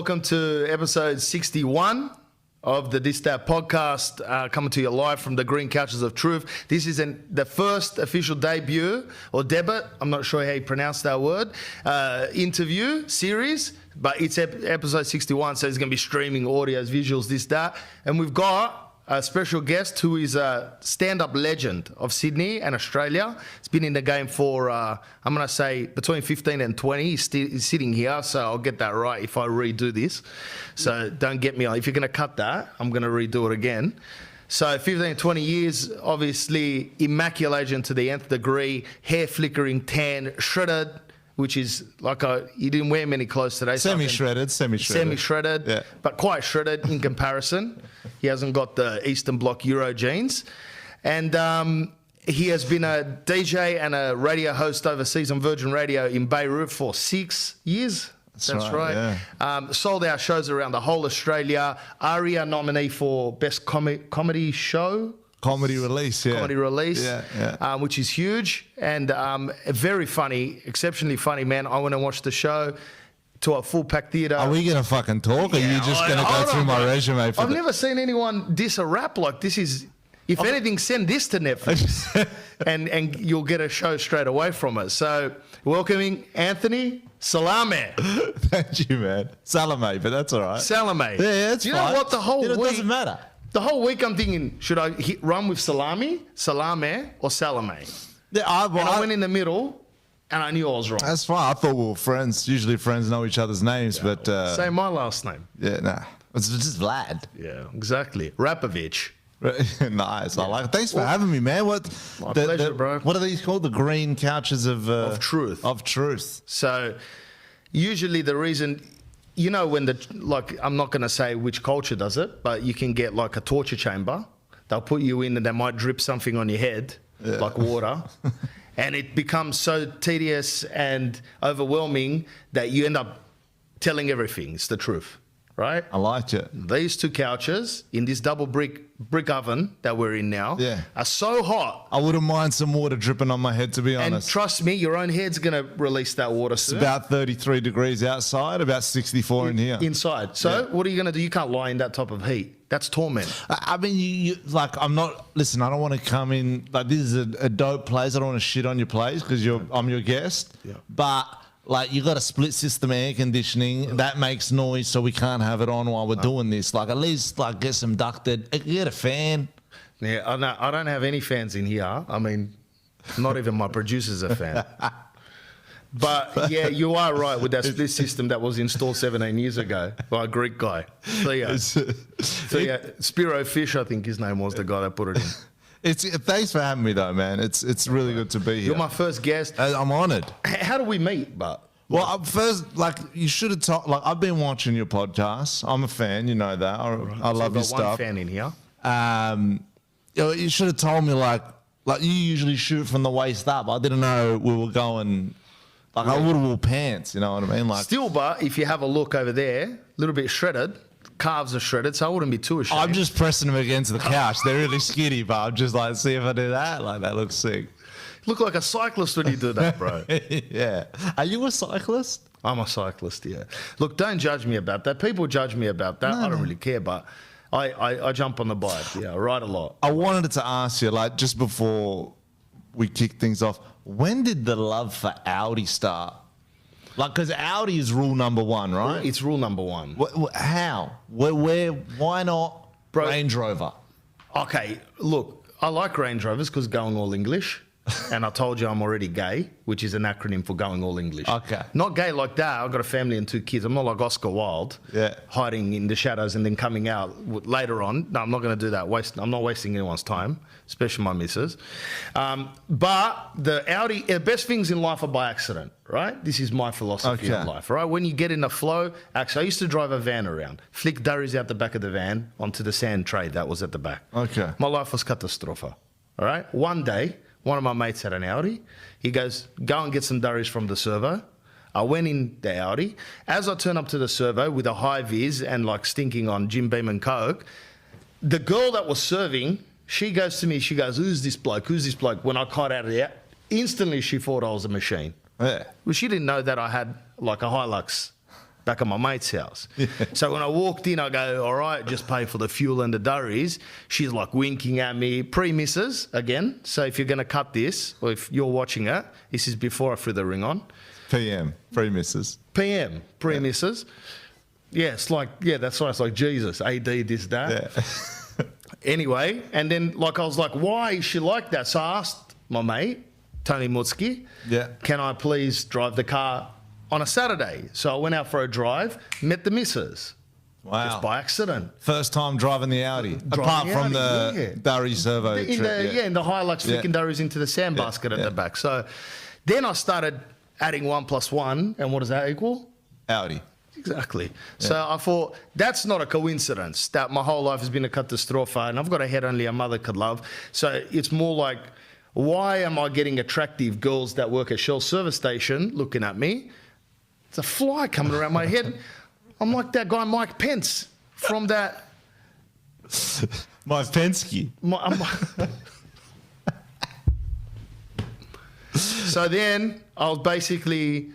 Welcome to episode 61 of the This That podcast, coming to you live from the green couches of truth. This is the first official debut, or debut, I'm not sure how you pronounce that word, interview series, but it's episode 61, so it's going to be streaming, audios, visuals, this, that. And we've got a special guest who is a stand-up legend of Sydney and Australia. He's been in the game for, I'm going to say, between 15 and 20. He's sitting here, so I'll get that right if I redo this. So don't get me on. If you're going to cut that, I'm going to redo it again. So 15, 20 years, obviously immaculation to the nth degree, hair flickering, tan, shredded, which is like you didn't wear many clothes today. Semi-shredded. Semi-shredded, yeah. But quite shredded in comparison. He hasn't got the Eastern Bloc Euro jeans. And he has been a DJ and a radio host overseas on Virgin Radio in Beirut for 6 years. That's right. Yeah. Sold out shows around the whole Australia. ARIA nominee for Best Comedy Show. Comedy release, yeah. Comedy release, which is huge. And very funny, exceptionally funny, man. I went and watched the show to a full packed theatre. Are we going to fucking talk, or are you just going to go through my resume? I've never seen anyone diss a rap like this. If anything, send this to Netflix and you'll get a show straight away from it. So welcoming Anthony Salame. Thank you, man. Salame, but that's all right. Salame. Yeah, it's fine. You know what? The whole week... It doesn't matter. The whole week I'm thinking, should I run with salame, or salame? Yeah, I went in the middle, and I knew I was wrong. That's fine. I thought we were friends. Usually friends know each other's names, but... say my last name. Yeah, nah. It's just Vlad. Yeah, exactly. Rapovich. Nice. I like it. Thanks for having me, man. My pleasure, bro. What are these called? The green couches of truth. Of truth. So, usually the reason... You know when I'm not going to say which culture does it, but you can get like a torture chamber. They'll put you in and they might drip something on your head, like water. And it becomes so tedious and overwhelming that you end up telling everything. It's the truth, right? I like it. These two couches in this double brick oven that we're in now are so hot. I wouldn't mind some water dripping on my head, to be honest. And trust me, your own head's going to release that water soon. It's about 33 degrees outside, about 64 in here. Inside. So what are you going to do? You can't lie in that type of heat. That's torment. I mean, I'm not... Listen, I don't want to come in... Like, this is a dope place. I don't want to shit on your place because I'm your guest. Yeah. But... Like, you got a split system air conditioning. That makes noise, so we can't have it on while we're doing this. Like, at least, like, get some ducted. Get a fan. Yeah, I don't have any fans in here. I mean, not even my producer's a fan. But, yeah, you are right with that split system that was installed 17 years ago by a Greek guy. Spiro Fish, I think his name was, the guy that put it in. Thanks for having me, though, man. It's really good to be here. You're my first guest. I'm honoured. How do we meet, but? Well, first, like, you should have talked. Like, I've been watching your podcast. I'm a fan, you know that. I love your stuff. One fan in here. You should have told me, like you usually shoot from the waist up. I didn't know we were going. Like, I would have wore pants. You know what I mean? Like, still, but if you have a look over there, a little bit shredded. Calves are shredded, so I wouldn't be too ashamed. I'm just pressing them against the couch. They're really skinny, but I'm just like, see if I do that. Like, that looks sick. Look like a cyclist when you do that, bro. Yeah. Are you a cyclist? I'm a cyclist, yeah. Look, don't judge me about that. People judge me about that. I don't really care, but I jump on the bike. Yeah, I ride a lot. I wanted to ask you, like, just before we kick things off, when did the love for Audi start? Like, because Audi is rule number one, right? It's rule number one. How? Where? Why not Range Rover? Okay, look, I like Range Rovers because going all English. And I told you I'm already gay, which is an acronym for going all English. Okay. Not gay like that. I've got a family and 2 kids. I'm not like Oscar Wilde, hiding in the shadows and then coming out later on. No, I'm not going to do that. I'm not wasting anyone's time, especially my missus. But the Audi, the best things in life are by accident, right? This is my philosophy of life, right? When you get in the flow, actually, I used to drive a van around, flick durries out the back of the van onto the sand tray that was at the back. Okay. My life was catastrophe, all right? One day, one of my mates had an Audi. He goes, go and get some durries from the servo. I went in the Audi. As I turn up to the servo with a high vis and like stinking on Jim Beam and Coke, the girl that was serving, she goes to me, she goes, who's this bloke? Who's this bloke? When I got out of there, instantly she thought I was a machine. Yeah. Well, she didn't know that I had like a Hilux back at my mate's house. So when I walked in, I go, all right, just pay for the fuel and the durries. She's like winking at me, pre-misses again. So if you're going to cut this, or if you're watching it, this is before I threw the ring on. PM, pre-misses. PM, pre-misses. Yeah, it's like, yeah, that's why it's like Jesus, AD, this, that. Yeah. Anyway, and then like I was like, why is she like that? So I asked my mate, Tony Mutsky, can I please drive the car on a Saturday? So I went out for a drive, met the missus. Wow. Just by accident. First time driving the Audi. Apart from the Durry servo trip. In the Hilux, flicking Durries into the sandbasket at the back. So then I started adding 1 + 1, and what does that equal? Audi. Exactly. Yeah. So I thought, that's not a coincidence that my whole life has been a catastrophe and I've got a head only a mother could love. So it's more like, why am I getting attractive girls that work at Shell service station looking at me? It's a fly coming around my head. I'm like that guy Mike Pence from that... Mike Pensky. So then I was basically...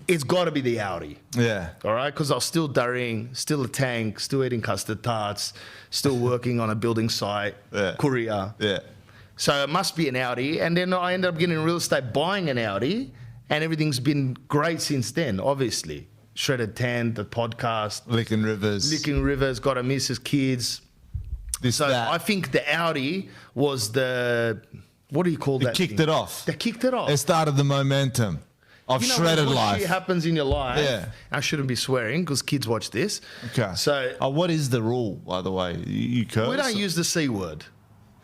It's got to be the Audi. Yeah. All right? Because I was still durrying, still a tank, still eating custard tarts, still working on a building site, courier. Yeah. So it must be an Audi. And then I ended up getting real estate, buying an Audi, and everything's been great since then, obviously. Shredded Tan, the podcast. Licking Rivers. Got a missus, kids. I think the Audi was the... What do you call that? It kicked it off. They kicked it off. It started the momentum. Of shredded life. When shit happens in your life, I shouldn't be swearing because kids watch this. Okay. So, what is the rule, by the way? You curse? We don't use the C word.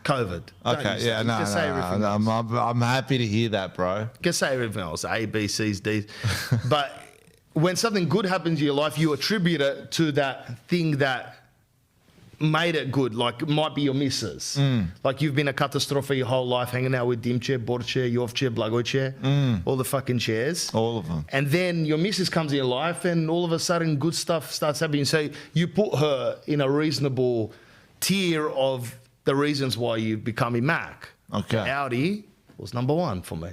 COVID. Okay, yeah, no, I'm happy to hear that, bro. You can say everything else, A, B, C's, D's. But when something good happens in your life, you attribute it to that thing that made it good, like it might be your missus. Like you've been a catastrophe your whole life, hanging out with Dimche, Borche, Yovche, Blagoche, all the fucking chairs. All of them. And then your missus comes in your life and all of a sudden good stuff starts happening. So you put her in a reasonable tier of the reasons why you become a Mac. Okay. Audi was number one for me.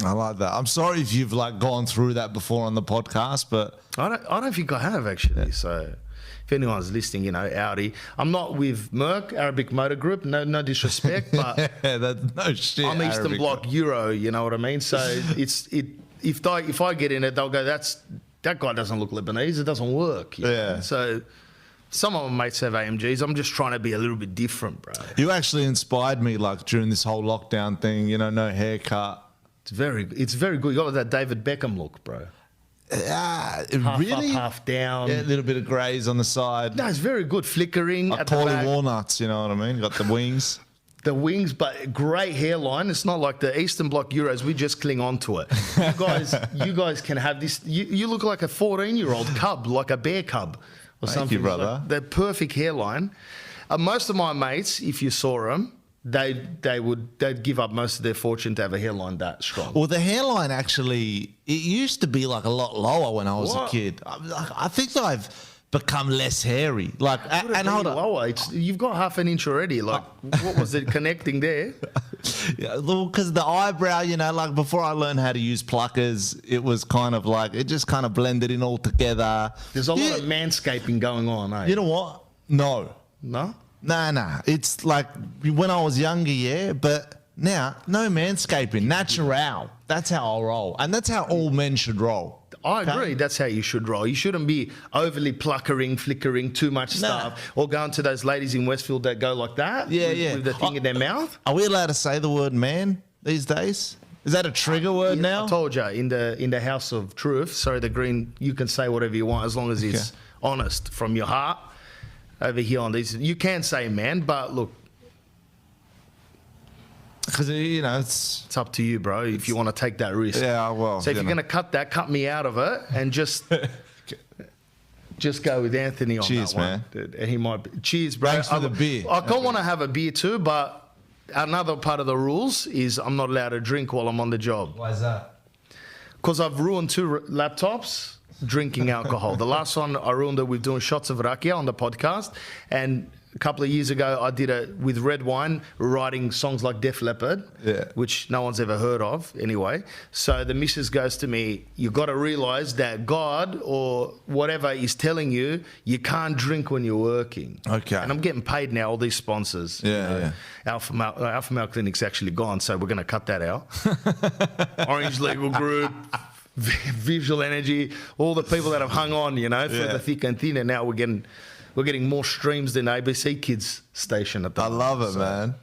I like that. I'm sorry if you've like gone through that before on the podcast, but I don't think I have actually. So if anyone's listening, you know, Audi. I'm not with Merck, Arabic Motor Group. No disrespect, but no shit. I'm Eastern Arabic Bloc Euro. You know what I mean? So if I get in it, they'll go, that guy doesn't look Lebanese. It doesn't work. You know? So some of my mates have AMGs. I'm just trying to be a little bit different, bro. You actually inspired me, like during this whole lockdown thing. You know, no haircut. It's very good. You got that David Beckham look, bro. Half really? up, half down. Yeah, a little bit of greys on the side. No, it's very good. Flickering like at the Paulie back. Walnuts, you know what I mean? Got the wings. The wings, but great hairline. It's not like the Eastern Bloc Euros. We just cling on to it. You guys can have this. You look like a 14-year-old cub, like a bear cub or something. Thank you, brother. Like the perfect hairline. Most of my mates, if you saw them, they'd give up most of their fortune to have a hairline that strong. Well, the hairline actually, it used to be like a lot lower when I was a kid. I think I've become less hairy. Like, and hold on. Lower? You've got half an inch already. Like, what was it connecting there? Yeah, because the eyebrow, you know, like before I learned how to use pluckers, it was kind of like, it just kind of blended in all together. There's a lot of manscaping going on, eh? You know what? No. No? Nah. It's like when I was younger, yeah, but now, no manscaping. Natural. That's how I'll roll. And that's how all men should roll. I agree. That's how you should roll. You shouldn't be overly pluckering, flickering, too much stuff, or going to those ladies in Westfield that go like that with the thing in their mouth. Are we allowed to say the word man these days? Is that a trigger word now? I told you, in the House of Truth, sorry, the Green, you can say whatever you want as long as it's honest from your heart. Over here on these, you can say man, but look, because you know it's up to you, bro. If you want to take that risk, yeah. Well, so if you're going to cut me out of it, and just go with Anthony on cheers, that one. Man. And he might be. Cheers, bro. Thanks for the beer. I don't want to have a beer too, but another part of the rules is I'm not allowed to drink while I'm on the job. Why is that? Because I've ruined 2 laptops. Drinking alcohol. The last one I ruined it with doing shots of rakia on the podcast, and a couple of years ago, I did it with red wine, writing songs like Def Leppard, which no one's ever heard of anyway. So the missus goes to me, you got to realise that God or whatever is telling you, you can't drink when you're working. Okay. And I'm getting paid now, all these sponsors. Alpha Male Clinic's actually gone, so we're going to cut that out. Orange Legal Group, Visual Energy, all the people that have hung on, for the thick and thin, and now we're getting more streams than ABC Kids station at the moment. I love it, man.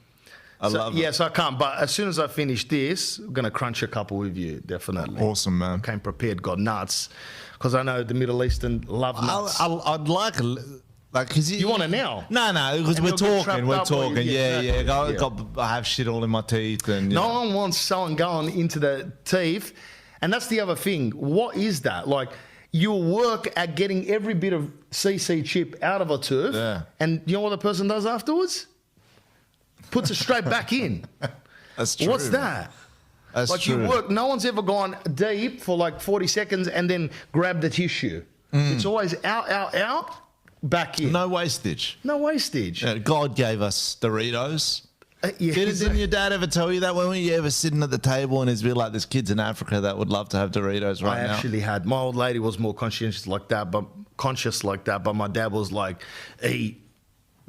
I love it. Yes, I can't. But as soon as I finish this, I'm going to crunch a couple with you, definitely. Awesome, man. Came prepared, got nuts, because I know the Middle Eastern love nuts. I'd like because you want it now? No, because we're talking. Yeah. I have shit all in my teeth, and no one wants someone going into the teeth, and that's the other thing. What is that? Like, you'll work at getting every bit of CC chip out of a tooth, and you know what the person does afterwards? Puts it straight back in. That's true. What's that? That's like true. You work. No one's ever gone deep for like 40 seconds and then grabbed the tissue. It's always out, back in. No wastage. No wastage. Yeah, God gave us Doritos. Didn't your dad ever tell you that when you ever sitting at the table and there's like there's kids in Africa that would love to have Doritos right now? I actually had. My old lady was more conscientious like that, but my dad was like, eat.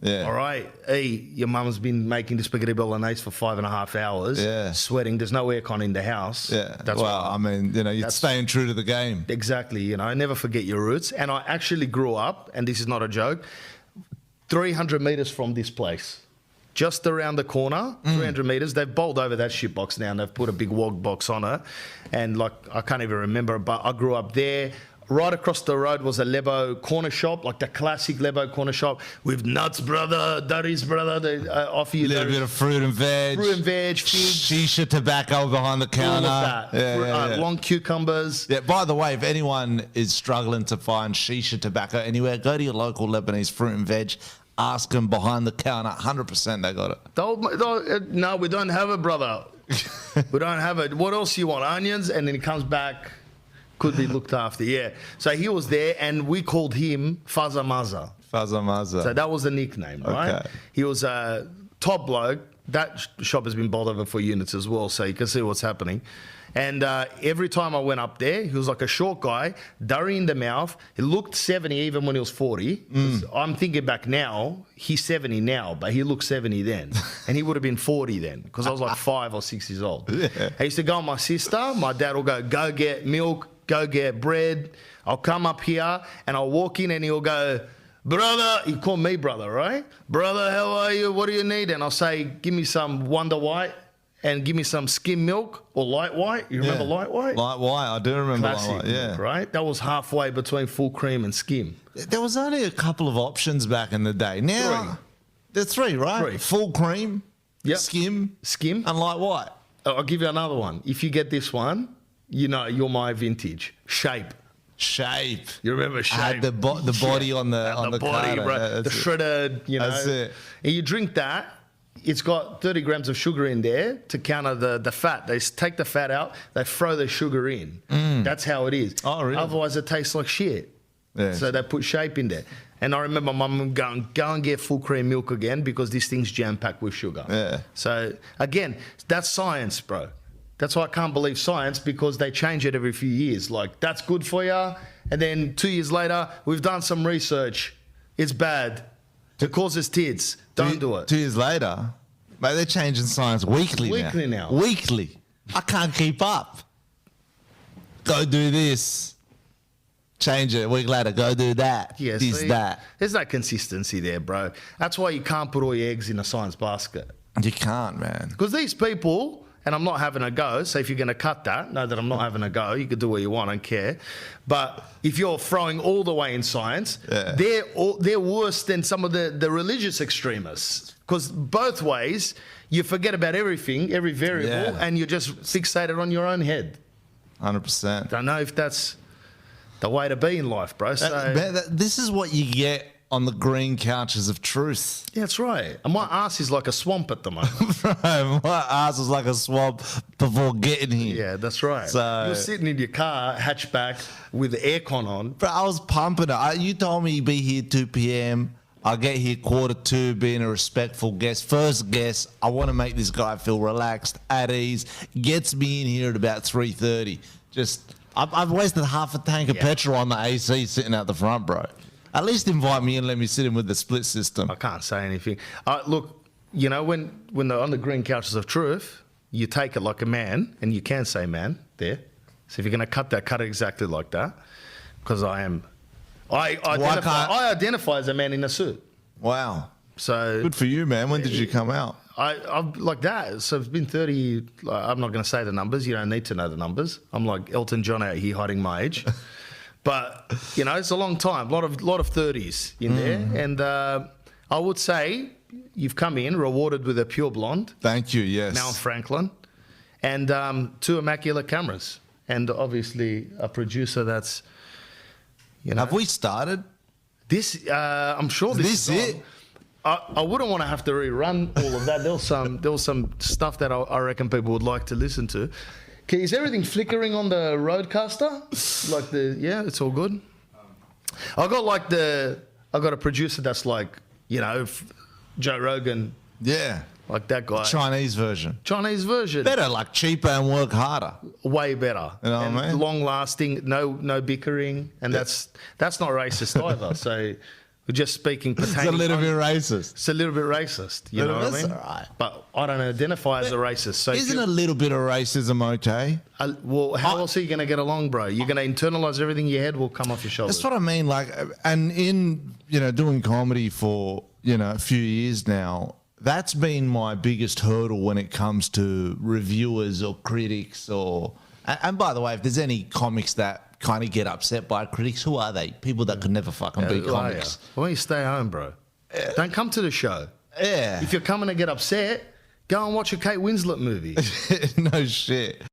Yeah. All right, your mum's been making the spaghetti bolognese for 5.5 hours, sweating. There's no aircon in the house. Yeah. I mean, you're staying true to the game. Exactly. Never forget your roots. And I actually grew up, and this is not a joke, 300 meters from this place. Just around the corner, 300 meters. They've bowled over that shit box now, and they've put a big wog box on it. And I can't even remember, but I grew up there. Right across the road was a lebo corner shop, like the classic lebo corner shop with nuts, brother, durries, brother. They offer you a little bit of fruit and veg, figs, shisha tobacco behind the counter, all of that. Long cucumbers. Yeah. By the way, if anyone is struggling to find shisha tobacco anywhere, go to your local Lebanese fruit and veg. Ask them behind the counter. 100% they got it. No, we don't have it, brother. We don't have it. What else you want? Onions? And then he comes back. Could be looked after, yeah. So he was there, and we called him Fazamaza. So that was the nickname, right? Okay. He was a top bloke. That shop has been bought over for units as well, so you can see what's happening. And every time I went up there, he was like a short guy, durry in the mouth. He looked 70 even when he was 40. I'm thinking back now, he's 70 now, but he looked 70 then. And he would have been 40 then, because I was like 5 or 6 years old. Yeah. I used to go with my sister. My dad will go get milk, go get bread. I'll come up here and I'll walk in and he'll go, brother, he called me brother, right? Brother, how are you? What do you need? And I'll say, give me some Wonder White and give me some skim milk or light white. You remember light white? Light white, I do remember Classic light white, milk, right? That was halfway between full cream and skim. There was only a couple of options back in the day. Now, there's 3, right? 3. Full cream, skim, and light white. I'll give you another one. If you get this one, you're my vintage. Shape. You remember Shape? I had the body on the body, bro. The shredded, That's it. And you drink that. It's got 30 grams of sugar in there to counter the fat. They take the fat out. They throw the sugar in. That's how it is. Oh, really? Otherwise, it tastes like shit. Yeah. So they put Shape in there. And I remember my mum going, go and get full cream milk again because this thing's jam-packed with sugar. Yeah. So, again, that's science, bro. That's why I can't believe science, because they change it every few years. Like, that's good for you. And then 2 years later, we've done some research. It's bad. It causes tits. Don't do it. 2 years later, mate, they're changing science weekly now. Weekly. I can't keep up. Go do this. Change it a week later. Go do that. Yeah, that. There's no consistency there, bro. That's why you can't put all your eggs in a science basket. You can't, man. Because these people... And I'm not having a go, so if you're going to cut that, know that I'm not having a go. You can do what you want, I don't care. But if you're throwing all the way in science, they're worse than some of the religious extremists. Because both ways, you forget about everything, every variable, and you're just fixated on your own head. 100%. Don't know if that's the way to be in life, bro. This is what you get on the green couches of truth. Yeah, that's right. And my ass is like a swamp at the moment. Bro, my ass was like a swamp before getting here. Yeah, that's right. So, you're sitting in your car, hatchback, with the aircon on. Bro, I was pumping it. You told me you'd be here 2 p.m. I get here 1:45, being a respectful guest. First guest, I want to make this guy feel relaxed, at ease. Gets me in here at about 3:30. I've wasted half a tank of petrol on the AC sitting out the front, bro. At least invite me and let me sit in with the split system. I can't say anything. Look, you know, when they're on the green couches of truth, you take it like a man, and you can say man there. So if you're going to cut it exactly like that, because I identify as a man in a suit. Wow. So good for you, man. When did you come out? I'm like that. So it's been 30. I'm not going to say the numbers. You don't need to know the numbers. I'm like Elton John out here hiding my age. But you know, it's a long time. A lot of 30s in there. And I would say you've come in rewarded with a pure blonde. Thank you. Yes. Mount Franklin, and 2 immaculate cameras, and obviously a producer that's. You know, have we started? This, I'm sure this is it. I wouldn't want to have to rerun all of that. There was some stuff that I reckon people would like to listen to. Okay, is everything flickering on the Roadcaster? It's all good. I got a producer that's like, you know, Joe Rogan. Yeah. Like that guy. Chinese version. Better, like cheaper and work harder. Way better. You know what I mean? Long lasting, no bickering, and that's not racist either. So we're just speaking pertaining. It's a little bit racist. It's a little bit racist. You know what I mean? All right. But I don't identify as a racist. So isn't a little bit of racism okay? Well, how else are you going to get along, bro? You're going to internalize everything in your head will come off your shoulders. That's what I mean. Like, and in doing comedy for a few years now. That's been my biggest hurdle when it comes to reviewers or critics and by the way, if there's any comics that kind of get upset by critics, who are they? People that could never fucking be comics. Why don't you stay home, bro? Don't come to the show. Yeah. If you're coming to get upset, go and watch a Kate Winslet movie. No shit.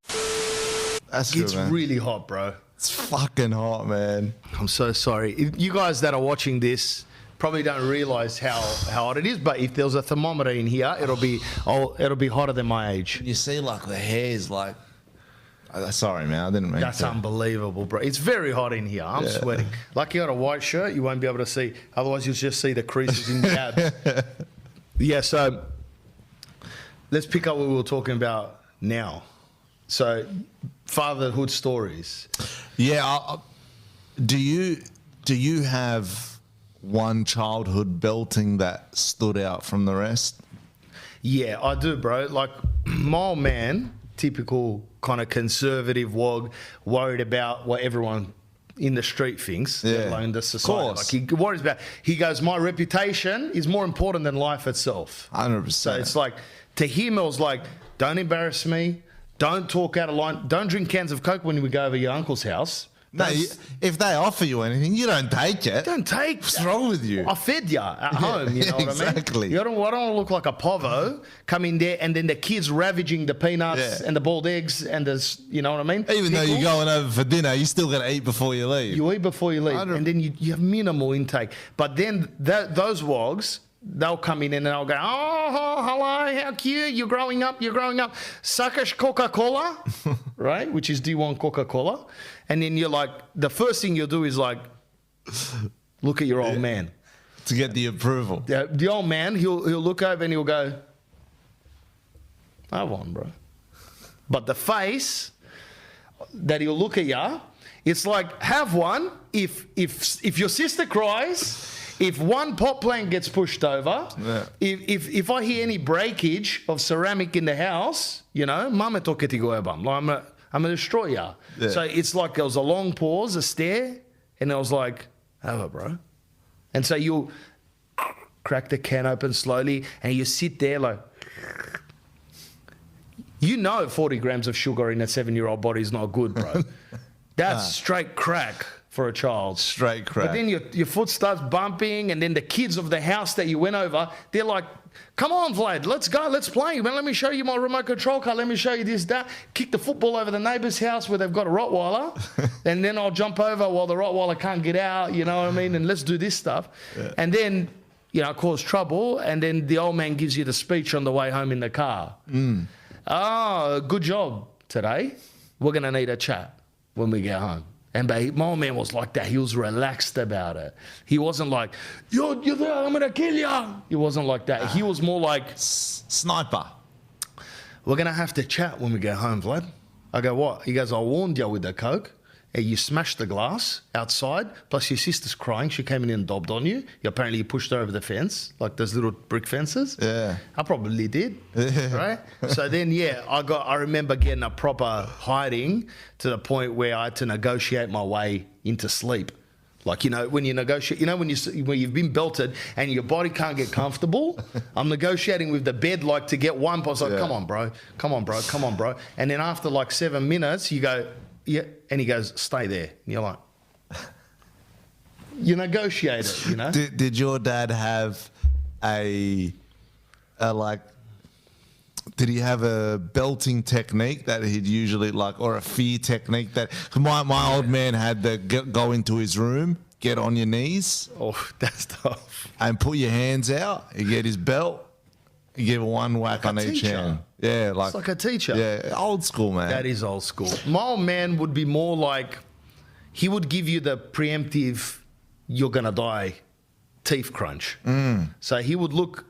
That's good, It's man. really hot, bro. It's fucking hot, man. I'm so sorry. You guys that are watching this probably don't realise how hot it is, but if there's a thermometer in here, it'll be hotter than my age. You see, like the hair's like. Sorry, man, I didn't mean. That's unbelievable, bro. It's very hot in here. I'm sweating. Like you got a white shirt, you won't be able to see. Otherwise, you'll just see the creases in the abs. Yeah. So let's pick up what we were talking about now. So fatherhood stories. Yeah. Do you have one childhood belting that stood out from the rest? Yeah, I do, bro. Like my old man, typical kind of conservative wog, worried about what everyone in the street thinks, let alone the society. Like he worries about. He goes, my reputation is more important than life itself. 100%. So it's like to him, it was like, don't embarrass me, don't talk out of line, don't drink cans of Coke when we go over your uncle's house. No, if they offer you anything, you don't take it. Don't take. What's wrong with you? I fed you at home, you know what I mean? Exactly. I don't want to look like a povo, come in there and then the kids ravaging the peanuts and the boiled eggs and the, you know what I mean? Even though you're going over for dinner, you still got to eat before you leave. You eat before you leave, and then you have minimal intake. But then those wogs, they'll come in and they'll go, oh, hello, how cute, you're growing up. Suckish Coca-Cola, right? Which is, do you want Coca-Cola? And then you're like, the first thing you'll do is like, look at your old man. To get the approval. The old man, he'll look over and he'll go, have one, bro. But the face that he'll look at you, it's like, have one. If your sister cries, if one pot plant gets pushed over, if I hear any breakage of ceramic in the house, mama toke ti go ebam. I'm going to destroy you. Yeah. So it's like there was a long pause, a stare, and I was like, have it, bro. And so you'll crack the can open slowly, and you sit there like, 40 grams of sugar in a 7-year-old body is not good, bro. That's straight crack for a child. Straight crack. But then your foot starts bumping, and then the kids of the house that you went over, they're like, come on, Vlad, let's go, let's play. Man, let me show you my remote control car. Let me show you this, that. Kick the football over the neighbour's house where they've got a Rottweiler, and then I'll jump over while the Rottweiler can't get out, you know what I mean? And let's do this stuff. Yeah. And then, cause trouble, and then the old man gives you the speech on the way home in the car. Oh, good job today. We're going to need a chat when we get home. And my old man was like that. He was relaxed about it. He wasn't like, you're there, I'm going to kill you. He wasn't like that. He was more like, Sniper. we're going to have to chat when we go home, Vlad. I go, what? He goes, I warned you with the Coke. You smashed the glass outside, plus your sister's crying. She came in and dobbed on you. Apparently you pushed her over the fence, like those little brick fences. Yeah. I probably did, right? So then, I remember getting a proper hiding to the point where I had to negotiate my way into sleep. Like, when you negotiate, when you've been belted and your body can't get comfortable, I'm negotiating with the bed, like to get one. I was like, come on, bro. And then after like 7 minutes, you go, yeah. And he goes, stay there. And you're like, you negotiate it, Did your dad have did he have a belting technique that he'd usually or a fear technique that my old man had to go into his room, get on your knees. Oh, that's tough. And put your hands out. He'd get his belt. He'd give one whack on each hand. Yeah, it's like a teacher. Yeah, old school, man. That is old school. My old man would be more like, he would give you the preemptive, you're going to die teeth crunch. So he would look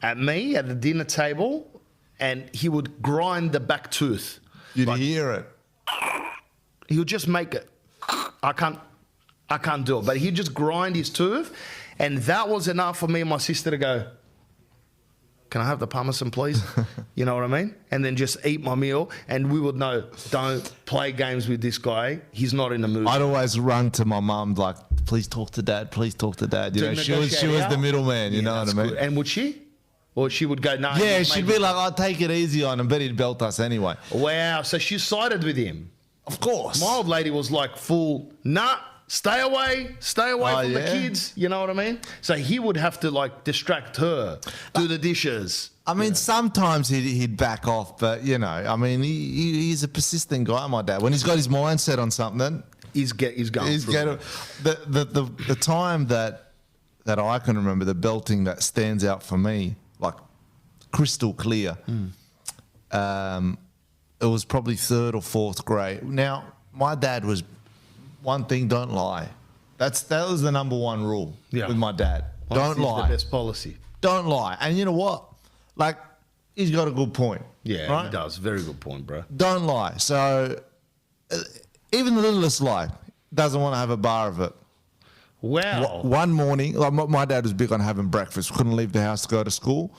at me at the dinner table and he would grind the back tooth. You'd hear it. He would just make it. I can't do it. But he'd just grind his tooth. And that was enough for me and my sister to go, can I have the parmesan, please? You know what I mean? And then just eat my meal. And we would know, don't play games with this guy. He's not in the mood. I'd always run to my mum, like, please talk to dad, please talk to dad. She was the middleman, you know what I mean? Good. And would she? Or she would go, no. Yeah, she'd be like, I'll take it easy on him, but he'd belt us anyway. Wow. So she sided with him. Of course. My old lady was like full, stay away from the kids. You know what I mean? So he would have to distract her, do the dishes. I mean, sometimes he'd back off, but he's a persistent guy, my dad. When he's got his mindset on something, he's going. The time that I can remember, the belting that stands out for me, like crystal clear. It was probably 3rd or 4th grade. Now, my dad was one thing: don't lie. That was the number one rule with my dad. Don't lie. The best policy. Don't lie. And you know what? He's got a good point. Yeah, right? He does. Very good point, bro. Don't lie. So, even the littlest lie, doesn't want to have a bar of it. Wow. One morning, my dad was big on having breakfast. Couldn't leave the house to go to school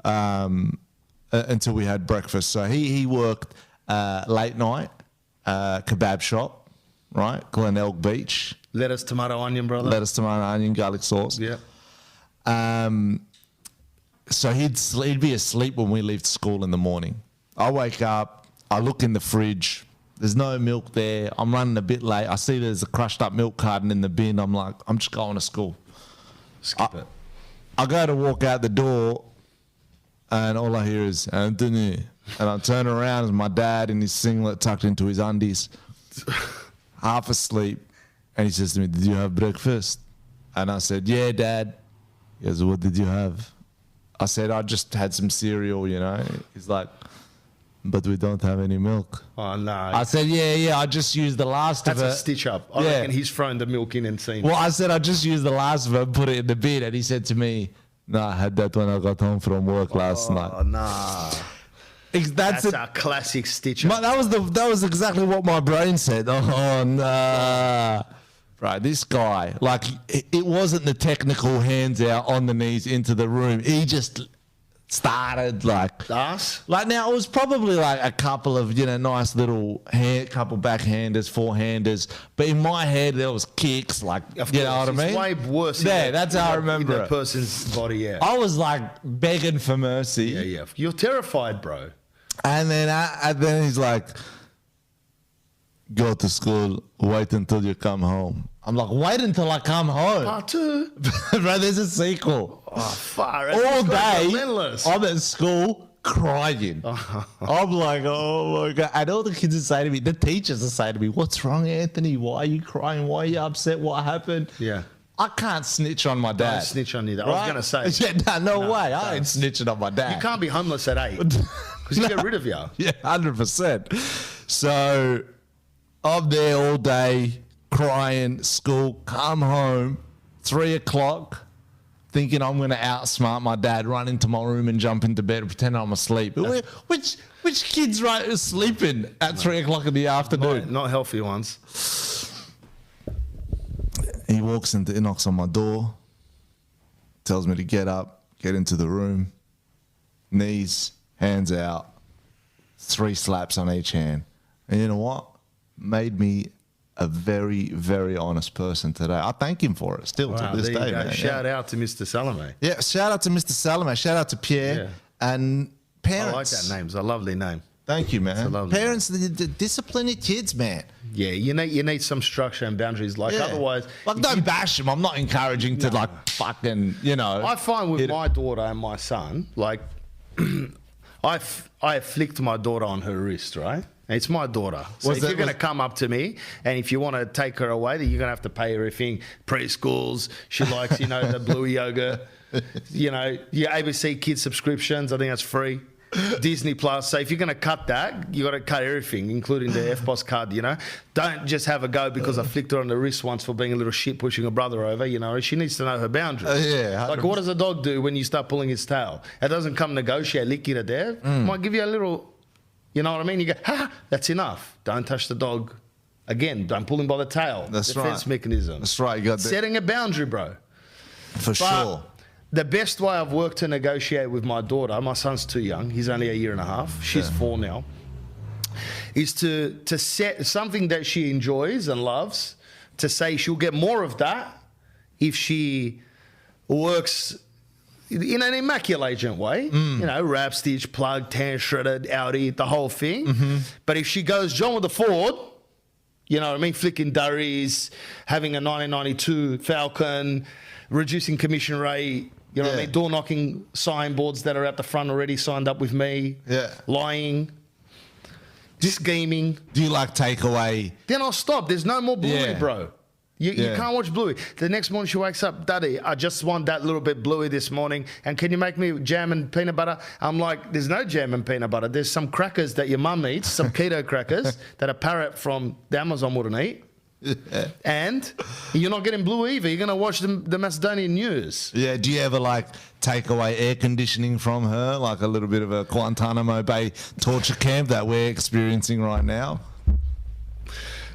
until we had breakfast. So he worked late night, kebab shop, right? Glenelg Beach. Lettuce, tomato, onion, brother. Lettuce, tomato, onion, garlic sauce. Yeah. So he'd be asleep when we leave school in the morning. I wake up, I look in the fridge. There's no milk there. I'm running a bit late. I see there's a crushed up milk carton in the bin. I'm like, I'm just going to school. Skip it. I go to walk out the door and all I hear is, Anthony. And I turn around and my dad in his singlet tucked into his undies, half asleep. And he says to me, did you have breakfast? And I said, yeah, Dad. He goes, what did you have? I said, I just had some cereal, He's like, but we don't have any milk. Oh, no. I said, yeah, I just used the last of it. That's a stitch up. I reckon he's thrown the milk in and seen. Well, I said, I just used the last of it and put it in the bin. And he said to me, no, I had that when I got home from work last night. Oh, nah. That's a classic stitch up. That was exactly what my brain said. Oh, nah. Right, this guy, it wasn't the technical hands out on the knees into the room. He just started us. Now it was probably a couple of nice little couple backhanders, forehanders, but in my head there was kicks. Of course, you know what I mean? It's way worse. Yeah, that's how I remember in that person's body. Yeah, I was begging for mercy. Yeah. You're terrified, bro. And then he's like, go to school, wait until you come home. I'm like, wait until I come home. Part 2. Bro, there's a sequel. Oh, far. All day, I'm at school crying. I'm like, oh my God. And all the kids are saying to me, the teachers are saying to me, what's wrong, Anthony? Why are you crying? Why are you upset? What happened? Yeah. I can't snitch on my dad. Don't snitch on you. Right? I was going to say. Yeah, no way. I ain't snitching on my dad. You can't be homeless at 8 because you get rid of you. Yeah, 100%. So I'm there all day crying, school, come home, 3 o'clock, thinking I'm going to outsmart my dad, run into my room and jump into bed and pretend I'm asleep. Which kid's sleeping at 3 o'clock in the afternoon? Not healthy ones. He walks in, knocks on my door, tells me to get up, get into the room, knees, hands out, 3 slaps on each hand. And you know what? Made me a very, very honest person today. I thank him for it still to this day, man. Shout out to Mr. Salame. Yeah, shout out to Mr. Salame. Shout out to Pierre and parents. I like that name. It's a lovely name. Thank you, man. It's a lovely Parents, discipline your kids, man. Yeah, you need some structure and boundaries. Otherwise, don't bash them. I'm not encouraging to fucking, I find with my daughter and my son, I flicked my daughter on her wrist, right? It's my daughter. So if you're going to come up to me and if you want to take her away, then you're going to have to pay everything. Preschools, she likes, the blue yoga, your ABC Kids subscriptions. I think that's free. Disney Plus. So if you're going to cut that, you got to cut everything, including the FBOS card, Don't just have a go because I flicked her on the wrist once for being a little shit pushing her brother over, She needs to know her boundaries. What does a dog do when you start pulling his tail? It doesn't come negotiate, lick you to death. Might give you a little, you know what I mean? You go, that's enough. Don't touch the dog again. Don't pull him by the tail. That's Defense mechanism. That's right. You got setting a boundary, bro. For sure. The best way I've worked to negotiate with my daughter, my son's too young, he's only a year and a half, she's 4 now, is to set something that she enjoys and loves, to say she'll get more of that if she works in an immaculate agent way, wrap, stitch, plug, tan, shredded, Audi, the whole thing. But if she goes John with the Ford, you know what I mean, flicking durries, having a 1992 Falcon, reducing commission rate, you know what I mean? Door knocking signboards that are at the front already signed up with me. Yeah. Lying. Scheming. Do you like takeaway? Then I'll stop. There's no more Bluey, bro. You can't watch Bluey. The next morning she wakes up, Daddy, I just want that little bit Bluey this morning. And can you make me jam and peanut butter? I'm like, there's no jam and peanut butter. There's some crackers that your mum eats, some keto crackers that a parrot from the Amazon wouldn't eat. And you're not getting Blue either. You're going to watch the Macedonian news. Yeah. Do you ever take away air conditioning from her, like a little bit of a Guantanamo Bay torture camp that we're experiencing right now?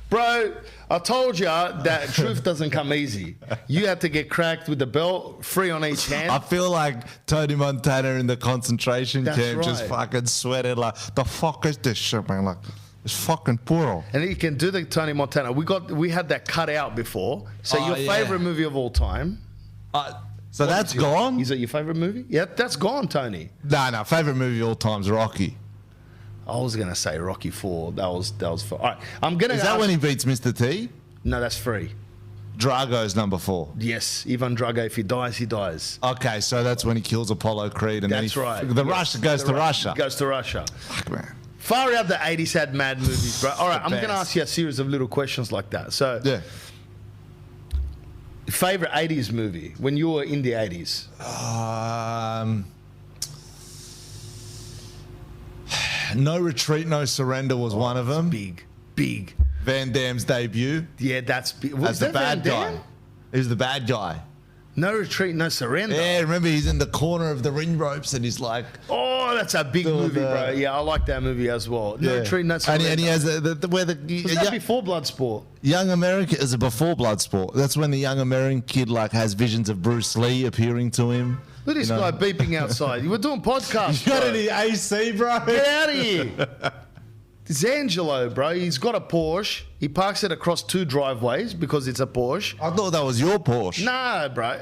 Bro, I told you that truth doesn't come easy. You have to get cracked with the belt, free on each hand. I feel like Tony Montana in the concentration camp, just fucking sweating like, the fuck is this shit, man? Like, it's fucking poor. And you can do the Tony Montana. We had that cut out before. So your favorite movie of all time? So that's gone? Is it your favorite movie? Yeah, that's gone, Tony. No. Favorite movie of all time is Rocky. I was gonna say Rocky 4. That was for. All right, I'm gonna. Is that when he beats Mr. T? No, that's 3. Drago's number 4. Yes, Ivan Drago. If he dies, he dies. Okay, so that's when he kills Apollo Creed, and that's right. Russia goes to Russia. Goes to Russia. Fuck, man. Far out the 80s had mad movies, bro. All right, I'm going to ask you a series of little questions like that. So, favorite 80s movie when you were in the 80s? No Retreat, No Surrender was one of them. Big. Van Damme's debut. Yeah, that's big. As the bad guy. He's the bad guy. No Retreat, No Surrender. Yeah, remember he's in the corner of the ring ropes and he's like... Oh, that's a big movie, bro. Yeah, I like that movie as well. No Retreat, No Surrender. And he has Was that before Bloodsport? Young America is a before Bloodsport. That's when the young American kid has visions of Bruce Lee appearing to him. Look at this guy beeping outside. You were doing podcasts, You got any AC, bro? Get out of here. It's Angelo, bro. He's got a Porsche. He parks it across 2 driveways because it's a Porsche. I thought that was your Porsche. Nah, bro.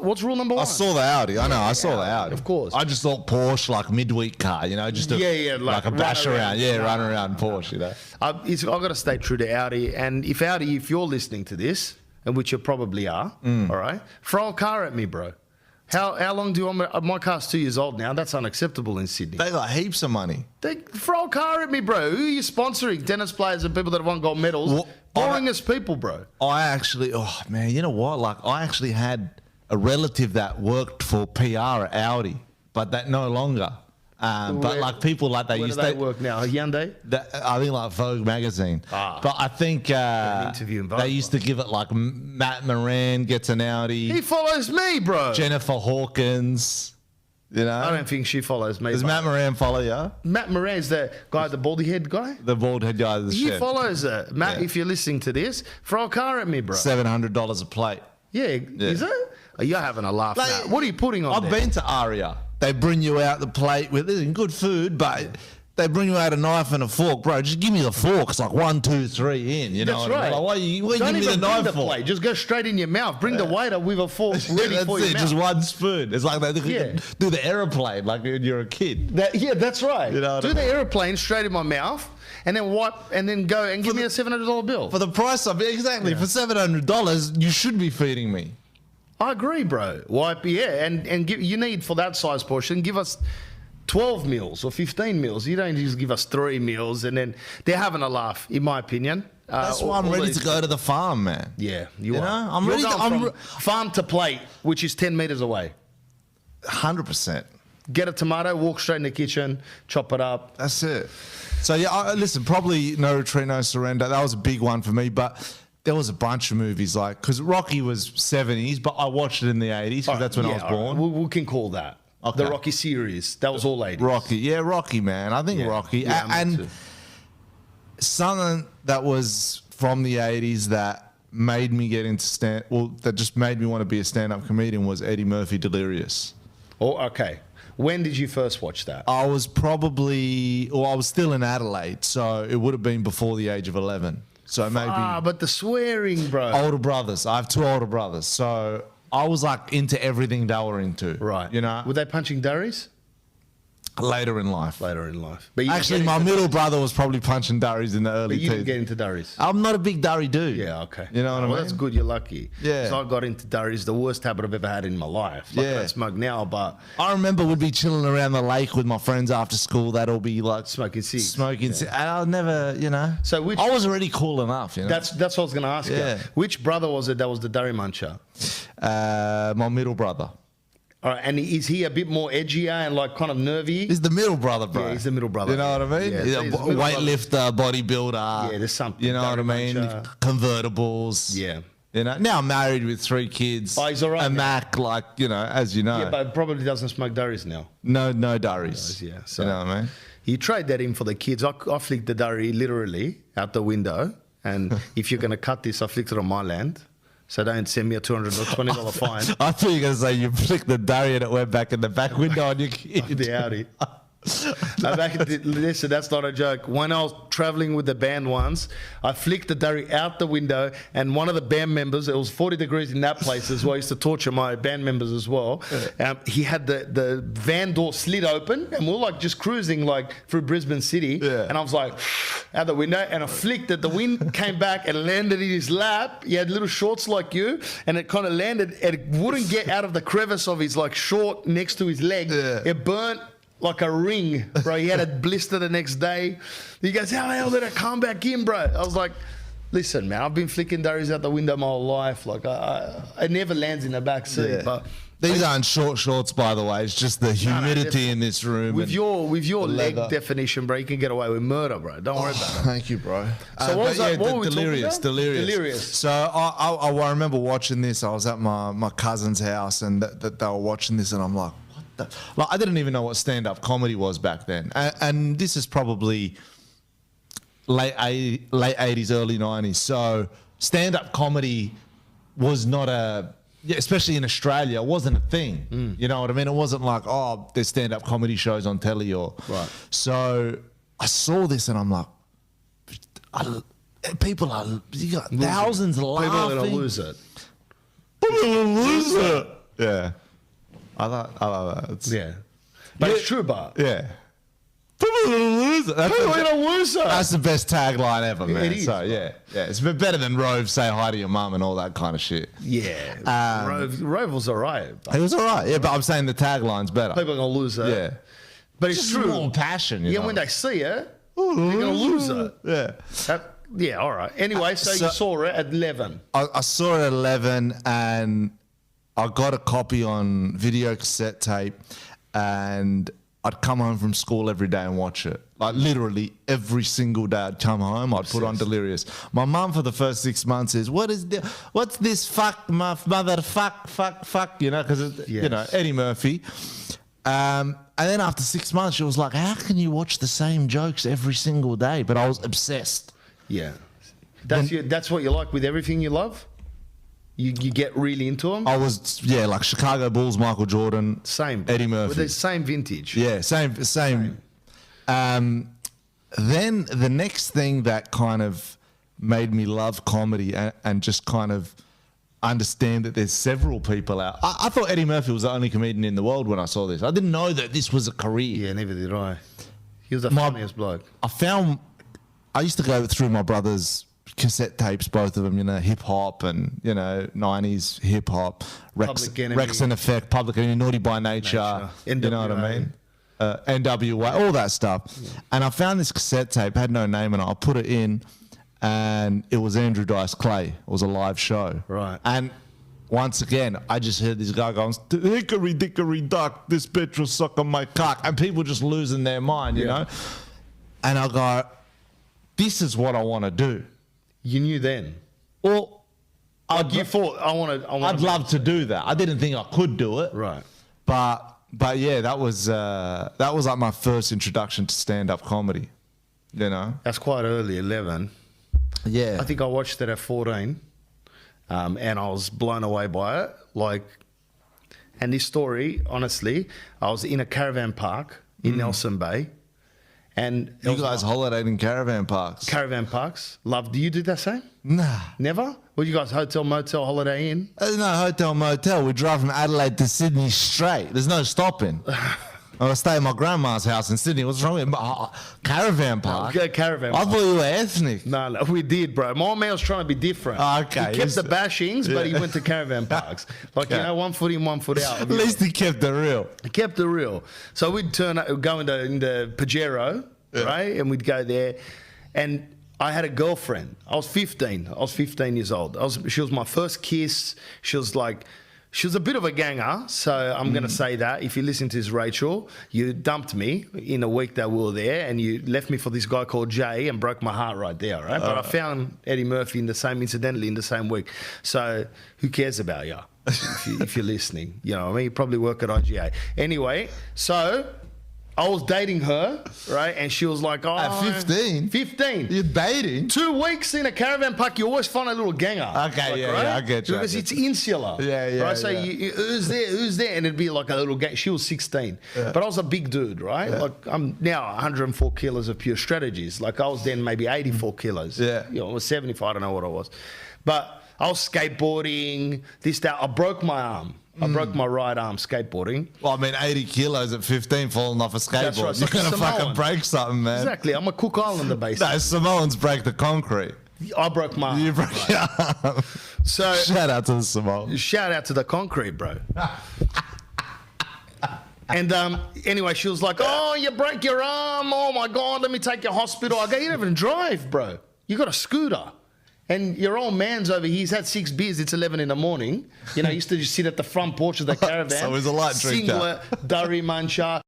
What's rule number 1? I saw the Audi. I know. I saw the Audi. Of course. I just thought Porsche midweek car. Just like a bash around. Yeah, run around Porsche. I've got to stay true to Audi. And if you're listening to this, and which you probably are, all right, throw a car at me, bro. How long do you want me? My car's 2 years old now. That's unacceptable in Sydney. They got heaps of money. They throw a car at me, bro. Who are you sponsoring? Tennis players and people that have won gold medals. Well, boring as people, bro. I actually, oh man, you know what? I actually had a relative that worked for PR at Audi, but that no longer. But like people like they Where do used they to work now? Hyundai? I think like Vogue magazine. But I think interview in Vogue, they used to give it like Matt Moran gets an Audi. He follows me, bro. Jennifer Hawkins. You know, I don't think she follows me. Does Matt Moran follow you? Matt Moran's the guy, the baldy head guy? The bald head guy of the He shed. follows her. Matt, Yeah. if you're listening to this, throw a car at me, bro. $700 a plate. Yeah, is it? Oh, you're having a laugh Like, now. What are you putting on I've there? been to ARIA. They bring you out the plate with good food, but they bring you out a knife and a fork, bro. Just give me the fork. It's like 1, 2, 3 in. You know That's what I right. mean? Like, why you Don't give me the even bring knife the for? plate. Just go straight in your mouth. Bring the waiter with a fork ready That's for your it. mouth. Just one spoon. It's like they Yeah. do the aeroplane like when you're a kid. That's right. You know what Do I the mean? aeroplane straight in my mouth, and then wipe, and then go and give me a $700 bill. For the price of it, exactly. For $700, you should be feeding me. I agree, bro. Wipe, and give, you need for that size portion. Give us 12 meals or 15 meals. You don't just give us 3 meals, and then they're having a laugh, in my opinion. That's why I'm ready to go to the farm, man. Yeah, you You are. know, I'm You're ready to- going I'm from farm to plate, which is 10 meters away. 100%. Get a tomato, walk straight in the kitchen, chop it up. That's it. So yeah, listen, probably No Retreat, No Surrender. That was a big one for me, but there was a bunch of movies like, because Rocky was 70s, but I watched it in the 80s because that's when I was born. We can call that. Okay. The Rocky series. That was all 80s. Rocky, man. I think Yeah. Rocky. Yeah, me and too. something that was from the 80s that made me get into that just made me want to be a stand-up comedian was Eddie Murphy Delirious. Oh, okay. When did you first watch that? I was I was still in Adelaide, so it would have been before the age of 11. So maybe But the swearing, bro. older brothers. I have 2 older brothers, so I was like into everything they were into. Right. You know, Were they punching durries? later in life. Later in life. But you Actually, didn't my get into- middle brother was probably punching durries in the early But you didn't teens. get into durries. I'm not a big durry dude. Yeah, okay. You know what I mean? Well, that's good. You're lucky. Yeah. So I got into durries, the worst habit I've ever had in my life. Like, I Yeah. don't smoke now, but I remember we'd be chilling around the lake with my friends after school. They'd all be like smoking cigs. smoking. And I never, you know. So which- I was already cool enough, you know. That's what I was going to ask Yeah. you. Which brother was it that was the durry muncher? My middle brother. All right, and is he a bit more edgier and like kind of nervy? He's the middle brother, bro. Yeah, he's the middle brother. You know what I mean? Yeah, He's so a he's the middle weightlifter, bodybuilder. Yeah, there's something. You know what I mean? Muncher. Convertibles. Yeah. You know, now I'm married with 3 kids. Oh, he's all right A now. Mac, like, you know, as you know. Yeah, but probably doesn't smoke durries now. no durries. Yeah, so you know what I mean? you trade that in for the kids. I flicked the durry literally out the window, and if you're going to cut this, I flicked it on my land. So don't send me a $200 or $20 fine. I thought you were going to say you flicked the durry and it went back in the back window on your kid. The Audi. Listen, that's not a joke. When I was traveling with the band once, I flicked the durry out the window, and one of the band members, it was 40 degrees in that place as well. I used to torture my band members as well. He had the van door slid open, and we were like just cruising like through Brisbane City. Yeah. And I was like, out the window, and I flicked it. The wind came back and landed in his lap. He had little shorts like you, and it kind of landed, and it wouldn't get out of the crevice of his like short next to his leg. Yeah. It burnt like a ring, bro. He had a blister the next day. He goes, how the hell did it come back in, bro? I was like, listen, man, I've been flicking durries out the window my whole life. Like, it never lands in the back seat. Yeah. But These aren't short shorts, by the way. It's just the humidity in this room. with and your the leg leather. definition, bro, you can get away with murder, bro. Don't worry about it. Thank you, bro. So what was but that- what were we talking delirious, about? delirious, Delirious. So I remember watching this. I was at my cousin's house, and that they were watching this, and I'm like, what the? Like, I didn't even know what stand-up comedy was back then, and this is probably late 80s, early 90s. So stand-up comedy was not especially in Australia, it wasn't a thing. You know what I mean? It wasn't like, oh, there's stand-up comedy shows on telly or. Right. So I saw this and I'm like, people are, you got thousands laughing. People are going to lose it. Lose it. Yeah. I love that. Yeah. But it's true, but Yeah. People are going to lose it. people are going to lose it. That's the best tagline ever, man. It is, So, yeah. It's better than Rove, say hi to your mum and all that kind of shit. Yeah. Rove was all right. But It was all right. Yeah, but I'm saying the tagline's better. people are going to lose it. Yeah. But it's Just true. more passion, you Yeah, know. when they see it, they're going to lose it. Yeah. Yeah, all right. Anyway, so you saw it at 11. I saw it at 11 and I got a copy on video cassette tape and I'd come home from school every day and watch it. Like literally every single day I'd come home, I'd put on Delirious. My mum for the first 6 months is, what's this fuck, mother, fuck, you know, because, you know, Eddie Murphy. And then after 6 months, she was like, how can you watch the same jokes every single day? But I was obsessed. Yeah. That's what you like with everything you love? You get really into them? I was, like Chicago Bulls, Michael Jordan. Same. Eddie Murphy. With the same vintage. Yeah, same. Then the next thing that kind of made me love comedy and just kind of understand that there's several people out. I thought Eddie Murphy was the only comedian in the world when I saw this. I didn't know that this was a career. Yeah, neither did I. He was the funniest bloke. I used to go through my brother's cassette tapes, both of them, you know, hip hop and, you know, 90s hip hop, Rex and Effect, Public Enemy, Naughty by Nature, you know what I mean? NWA, all that stuff. Yeah. And I found this cassette tape, had no name on it. I put it in and it was Andrew Dice Clay. It was a live show. Right. And once again, I just heard this guy going, hickory dickory duck, this bitch will suck on my cock. And people just losing their mind, you know? And I go, this is what I want to do. You knew then? Well, you thought, I'd love to do that. I didn't think I could do it. Right. But yeah, that was like my first introduction to stand-up comedy, you know? That's quite early, 11. Yeah. I think I watched it at 14, and I was blown away by it. Like, and this story, honestly, I was in a caravan park in Nelson Bay. And you guys holidayed in caravan parks. Caravan parks. Love. Do you do that same? Nah. Never? Well, you guys hotel, motel, holiday inn? No, hotel, motel. We drive from Adelaide to Sydney straight. There's no stopping. I stay at my grandma's house in Sydney. What's wrong with it? Caravan park? Caravan park. I thought you were ethnic. No, we did, bro. My man was trying to be different. Okay. He kept the bashings, but he went to caravan parks. Like, you know, 1 foot in, 1 foot out. At least he kept it real. He kept it real. So we'd go into Pajero, right? And we'd go there. And I had a girlfriend. I was 15. I was 15 years old. She was my first kiss. She was a bit of a ganger, so I'm going to say that. If you listen to this, Rachel, you dumped me in a week that we were there, and you left me for this guy called Jay and broke my heart right there, right? But I found Eddie Murphy incidentally in the same week. So who cares about you if you're listening? You know what I mean? You probably work at IGA. Anyway, so I was dating her, right? And she was like, at 15? 15. You're dating? 2 weeks in a caravan park, you always find a little ganger. Okay, right? yeah, I get you. Because it's insular. Yeah. Right? So who's there? And it'd be like a little gang. She was 16. Yeah. But I was a big dude, right? Yeah. Like I'm now 104 kilos of pure strategies. Like I was then maybe 84 kilos. Yeah. You know, I was 75, I don't know what I was. But I was skateboarding, that. I broke my arm. I broke my right arm skateboarding. Well, I mean, 80 kilos at 15 falling off a skateboard. That's right. You're going to fucking break something, man. Exactly. I'm a Cook Islander, basically. No, Samoans break the concrete. I broke my arm. You broke your arm. So, shout out to the Samoans. Shout out to the concrete, bro. And anyway, she was like, oh, you break your arm. Oh, my God, let me take you to hospital. I go, you don't even drive, bro. You got a scooter. And your old man's over here, he's had 6 beers, it's 11 in the morning. You know, he used to just sit at the front porch of the caravan. So he's a light drinker. Singlet, durry muncher.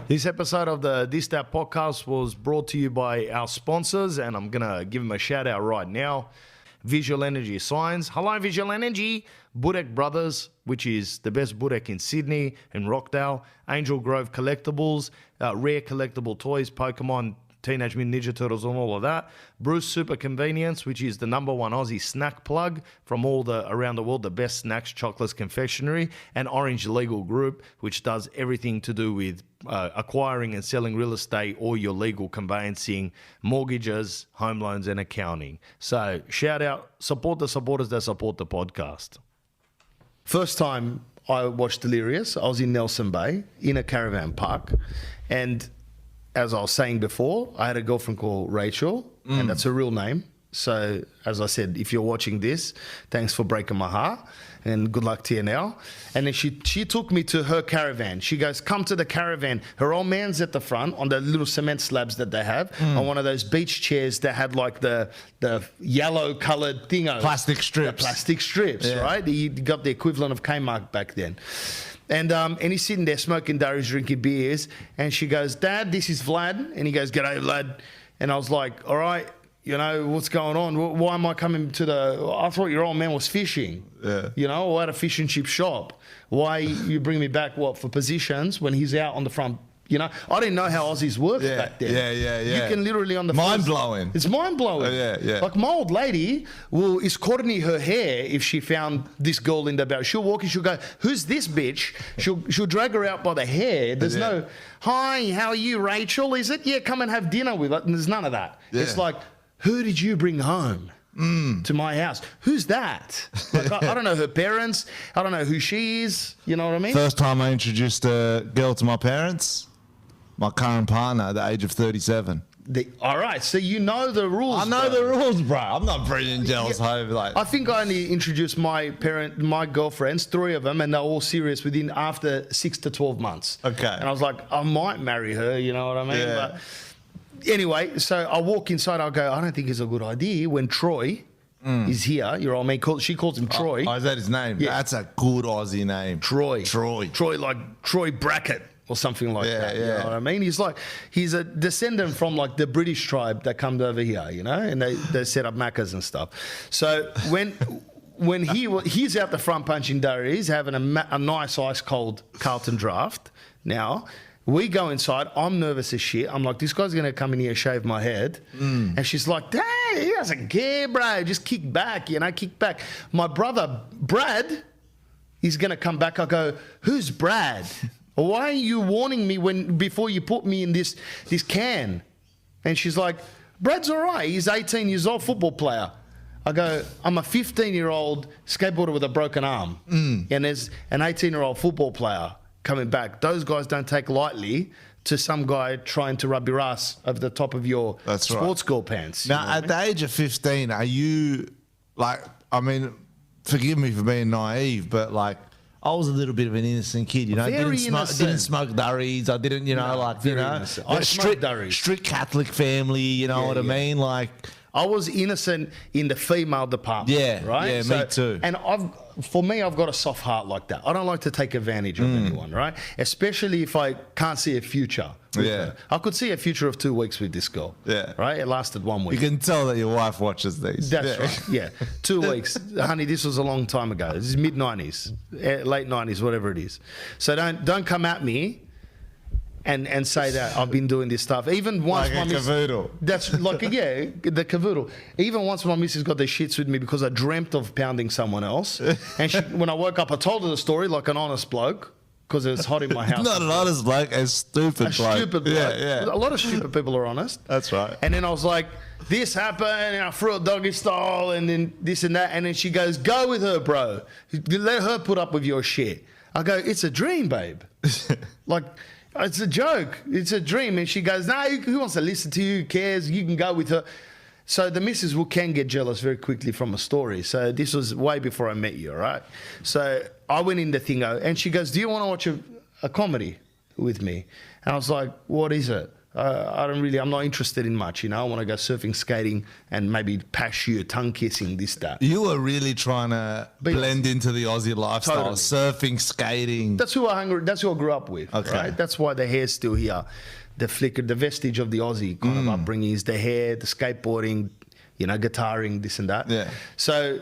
This episode of the This That podcast was brought to you by our sponsors, and I'm going to give them a shout out right now. Visual Energy Signs. Hello, Visual Energy. Burek Brothers, which is the best Burek in Sydney and Rockdale. Angel Grove Collectibles, rare collectible toys, Pokemon, Teenage Mutant Ninja Turtles and all of that. Bruce Super Convenience, which is the #1 Aussie snack plug from all around the world, the best snacks, chocolates, confectionery. And Orange Legal Group, which does everything to do with acquiring and selling real estate or your legal conveyancing, mortgages, home loans and accounting. So shout out, support the supporters that support the podcast. First time I watched Delirious, I was in Nelson Bay in a caravan park, and as I was saying before, I had a girlfriend called Rachel, and that's her real name. So, as I said, if you're watching this, thanks for breaking my heart, and good luck to you now. And then she took me to her caravan. She goes, come to the caravan. Her old man's at the front on the little cement slabs that they have, on one of those beach chairs that had like the yellow-coloured thing. Plastic strips. The plastic strips, right? You got the equivalent of Kmart back then. And he's sitting there smoking durries, drinking beers. And she goes, Dad, this is Vlad. And he goes, G'day, Vlad. And I was like, all right, you know, what's going on? Why am I coming to I thought your old man was fishing. Yeah. You know, or at a fish and chip shop. Why you bring me back, for positions when he's out on the front? You know, I didn't know how Aussies worked back then. Yeah. You can literally on the mind-blowing. It's mind-blowing. Oh, yeah. Like my old lady is coordinating her hair if she found this girl in the Beirut. She'll walk in, she'll go, who's this bitch? She'll drag her out by the hair. There's no, hi, how are you, Rachel? Is it? Yeah, come and have dinner with us. And there's none of that. Yeah. It's like, who did you bring home? To my house. Who's that? Like, I don't know her parents. I don't know who she is. You know what I mean? First time I introduced a girl to my parents, my current partner at the age of 37. All right, so you know the rules. I know the rules, bro. I'm not bringing girls home. Like, I think I only introduced my girlfriends, 3 of them, and they're all serious after 6 to 12 months. Okay. And I was like, I might marry her, you know what I mean? Yeah. But anyway, so I walk inside, I go, I don't think it's a good idea when Troy is here, your old man, she calls him Troy. Oh, is that his name? Yeah. That's a good Aussie name. Troy, like Troy Brackett or something like that. You know what I mean? He's a descendant from like the British tribe that comes over here, you know, and they set up Maccas and stuff. So when he's out the front punching durries, having a nice ice cold Carlton draft. Now we go inside. I'm nervous as shit. I'm like, this guy's gonna come in here, shave my head, and she's like, "Dang, he doesn't care, bro. Just kick back, you know, kick back." My brother Brad, he's gonna come back. I go, "Who's Brad? Why are you warning me before you put me in this can?" And she's like, "Brad's all right. He's 18 years old, football player." I go, "I'm a 15-year-old skateboarder with a broken arm, and there's an 18-year-old football player coming back. Those guys don't take lightly to some guy trying to rub your ass over the top of your sports girl pants." Now, at the age of 15, are you like? I mean, forgive me for being naive, but like, I was a little bit of an innocent kid, you know. Very didn't smoke durries. I didn't, you know, innocent. I smoked durries. Strict Catholic family, you know what I mean? Like, I was innocent in the female department. Yeah, right. Yeah, me too. And I've got a soft heart like that. I don't like to take advantage of anyone, right? Especially if I can't see a future. With her. I could see a future of 2 weeks with this girl. Yeah, right. It lasted 1 week. You can tell that your wife watches these. That's right. Yeah, 2 weeks, honey. This was a long time ago. This is mid-90s, late 90s, whatever it is. So don't come at me and say that I've been doing this stuff. Even once like my a cavoodle. That's like, yeah, the cavoodle. Even once my missus got the shits with me because I dreamt of pounding someone else. And when I woke up, I told her the story like an honest bloke because it was hot in my house. Not an honest bloke, a stupid bloke. Stupid bloke. Yeah. A lot of stupid people are honest. That's right. And then I was like, this happened, and I threw a doggy style, and then this and that. And then she goes, go with her, bro. Let her put up with your shit. I go, it's a dream, babe. Like, it's a joke. It's a dream. And she goes, no, who wants to listen to you? Who cares? You can go with her. So the missus can get jealous very quickly from a story. So this was way before I met you, all right? So I went in the thingo, and she goes, do you want to watch a comedy with me? And I was like, what is it? I'm not interested in much, you know. I want to go surfing, skating, and maybe pashu, tongue kissing, this, that. You were really trying to blend into the Aussie lifestyle, totally. Surfing, skating. That's who I grew up with. Okay. Right? That's why the hair's still here. The flicker, the vestige of the Aussie kind of upbringing is the hair, the skateboarding, you know, guitaring, this and that. Yeah. So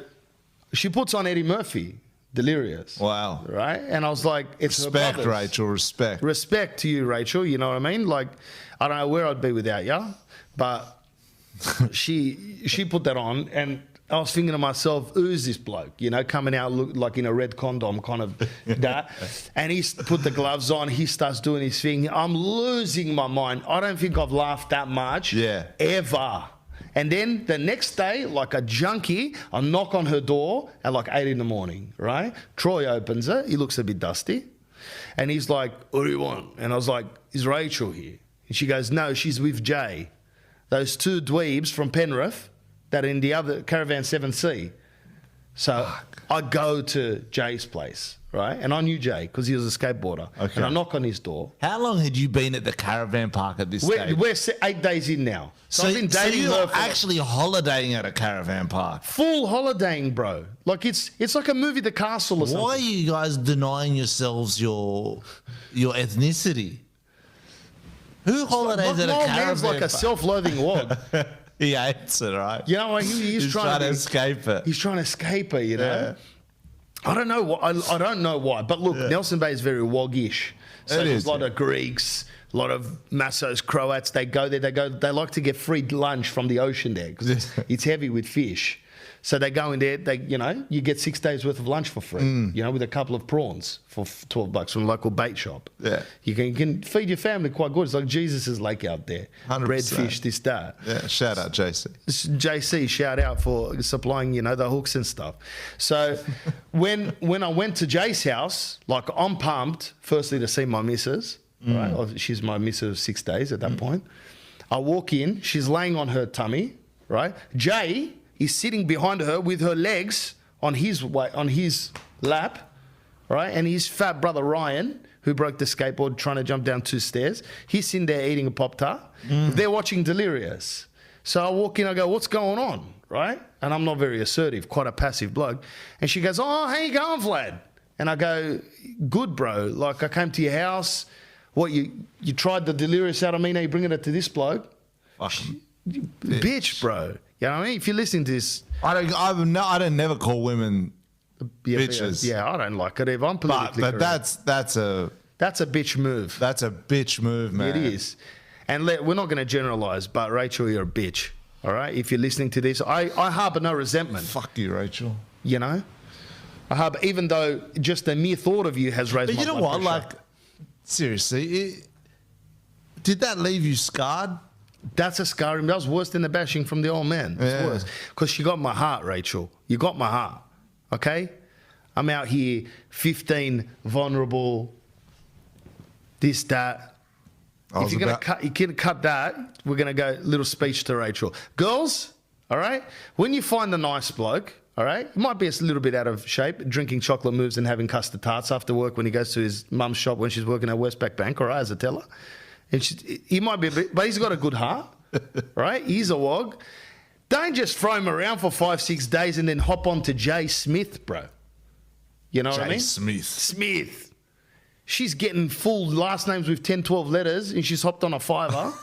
she puts on Eddie Murphy. Delirious. Wow. Right? And I was like, it's respect, Rachel, respect. Respect to you, Rachel, you know what I mean? Like, I don't know where I'd be without you, but she put that on, and I was thinking to myself, who's this bloke, you know, coming out look like in a red condom kind of that. And he put the gloves on, he starts doing his thing. I'm losing my mind. I don't think I've laughed that much ever. And then the next day, like a junkie, I knock on her door at like 8 in the morning, right? Troy opens it. He looks a bit dusty. And he's like, what do you want? And I was like, is Rachel here? And she goes, no, she's with Jay. Those 2 dweebs from Penrith that are in the other Caravan 7C. So I go to Jay's place. right? And I knew Jay because he was a skateboarder. Okay. And I knock on his door. How long had you been at the Caravan Park at this stage? We're 8 days in now. So I've been dating you're her for actually holidaying at a Caravan Park. full holidaying, bro. Like it's like a movie, The Castle or something. Why are you guys denying yourselves your ethnicity? Who holidays at a My old Caravan man's like a Park? self-loathing wog. He hates it, right? You know, like he's trying to escape it. He's trying to escape it, you know. Yeah. I don't know why. I don't know why. But look, Nelson Bay is very woggish. So It there's is, a lot of Greeks, a lot of Massos, Croats. They go there. They like to get free lunch from the ocean there because it's heavy with fish. So they go in there. You get 6 days worth of lunch for free. You know, with a couple of prawns for $12 from a local bait shop. Yeah. You can feed your family quite good. It's like Jesus' lake out there. 100%. Bread, fish, this, that. Yeah, shout out, JC. JC, shout out for supplying, the hooks and stuff. So when I went to Jay's house, like I'm pumped, firstly to see my missus, right? She's my missus of 6 days at that point. I walk in, she's laying on her tummy, right? Jay is sitting behind her with her legs on his lap, right? And his fat brother Ryan, who broke the skateboard trying to jump down 2 stairs, he's in there eating a Pop-Tart. They're watching Delirious. So I walk in, I go, what's going on, right? And I'm not very assertive, quite a passive bloke. And she goes, oh, how you going, Vlad? And I go, good, bro. Like, I came to your house. What, you tried the Delirious out of me, now you're bringing it to this bloke? Bitch, bro. You know what I mean? If you're listening to this... I don't never call women bitches. Yeah, I don't like it. If I'm politically But correct. that's a bitch move. That's a bitch move, man. It is. And we're not going to generalize, but Rachel, you're a bitch. All right? If you're listening to this, I harbour no resentment. Fuck you, Rachel. You know? I harbour, even though just the mere thought of you has raised But my you know blood what? pressure. Like, seriously, did that leave you scarred? That's a scarring. That was worse than the bashing from the old man. It's worse. Because she got my heart, Rachel. You got my heart. Okay? I'm out here, 15, vulnerable, this, that. If you're going to cut that, we're going to go little speech to Rachel. Girls, all right? When you find the nice bloke, all right? He might be a little bit out of shape, drinking chocolate moves and having custard tarts after work when he goes to his mum's shop when she's working at Westpac Bank, all right, as a teller. And he might be a bit, but he's got a good heart, right? He's a wog. Don't just throw him around for 5-6 days and then hop on to Jay Smith, bro. You know what I mean? Smith. She's getting full last names with 10, 12 letters and she's hopped on a fiver.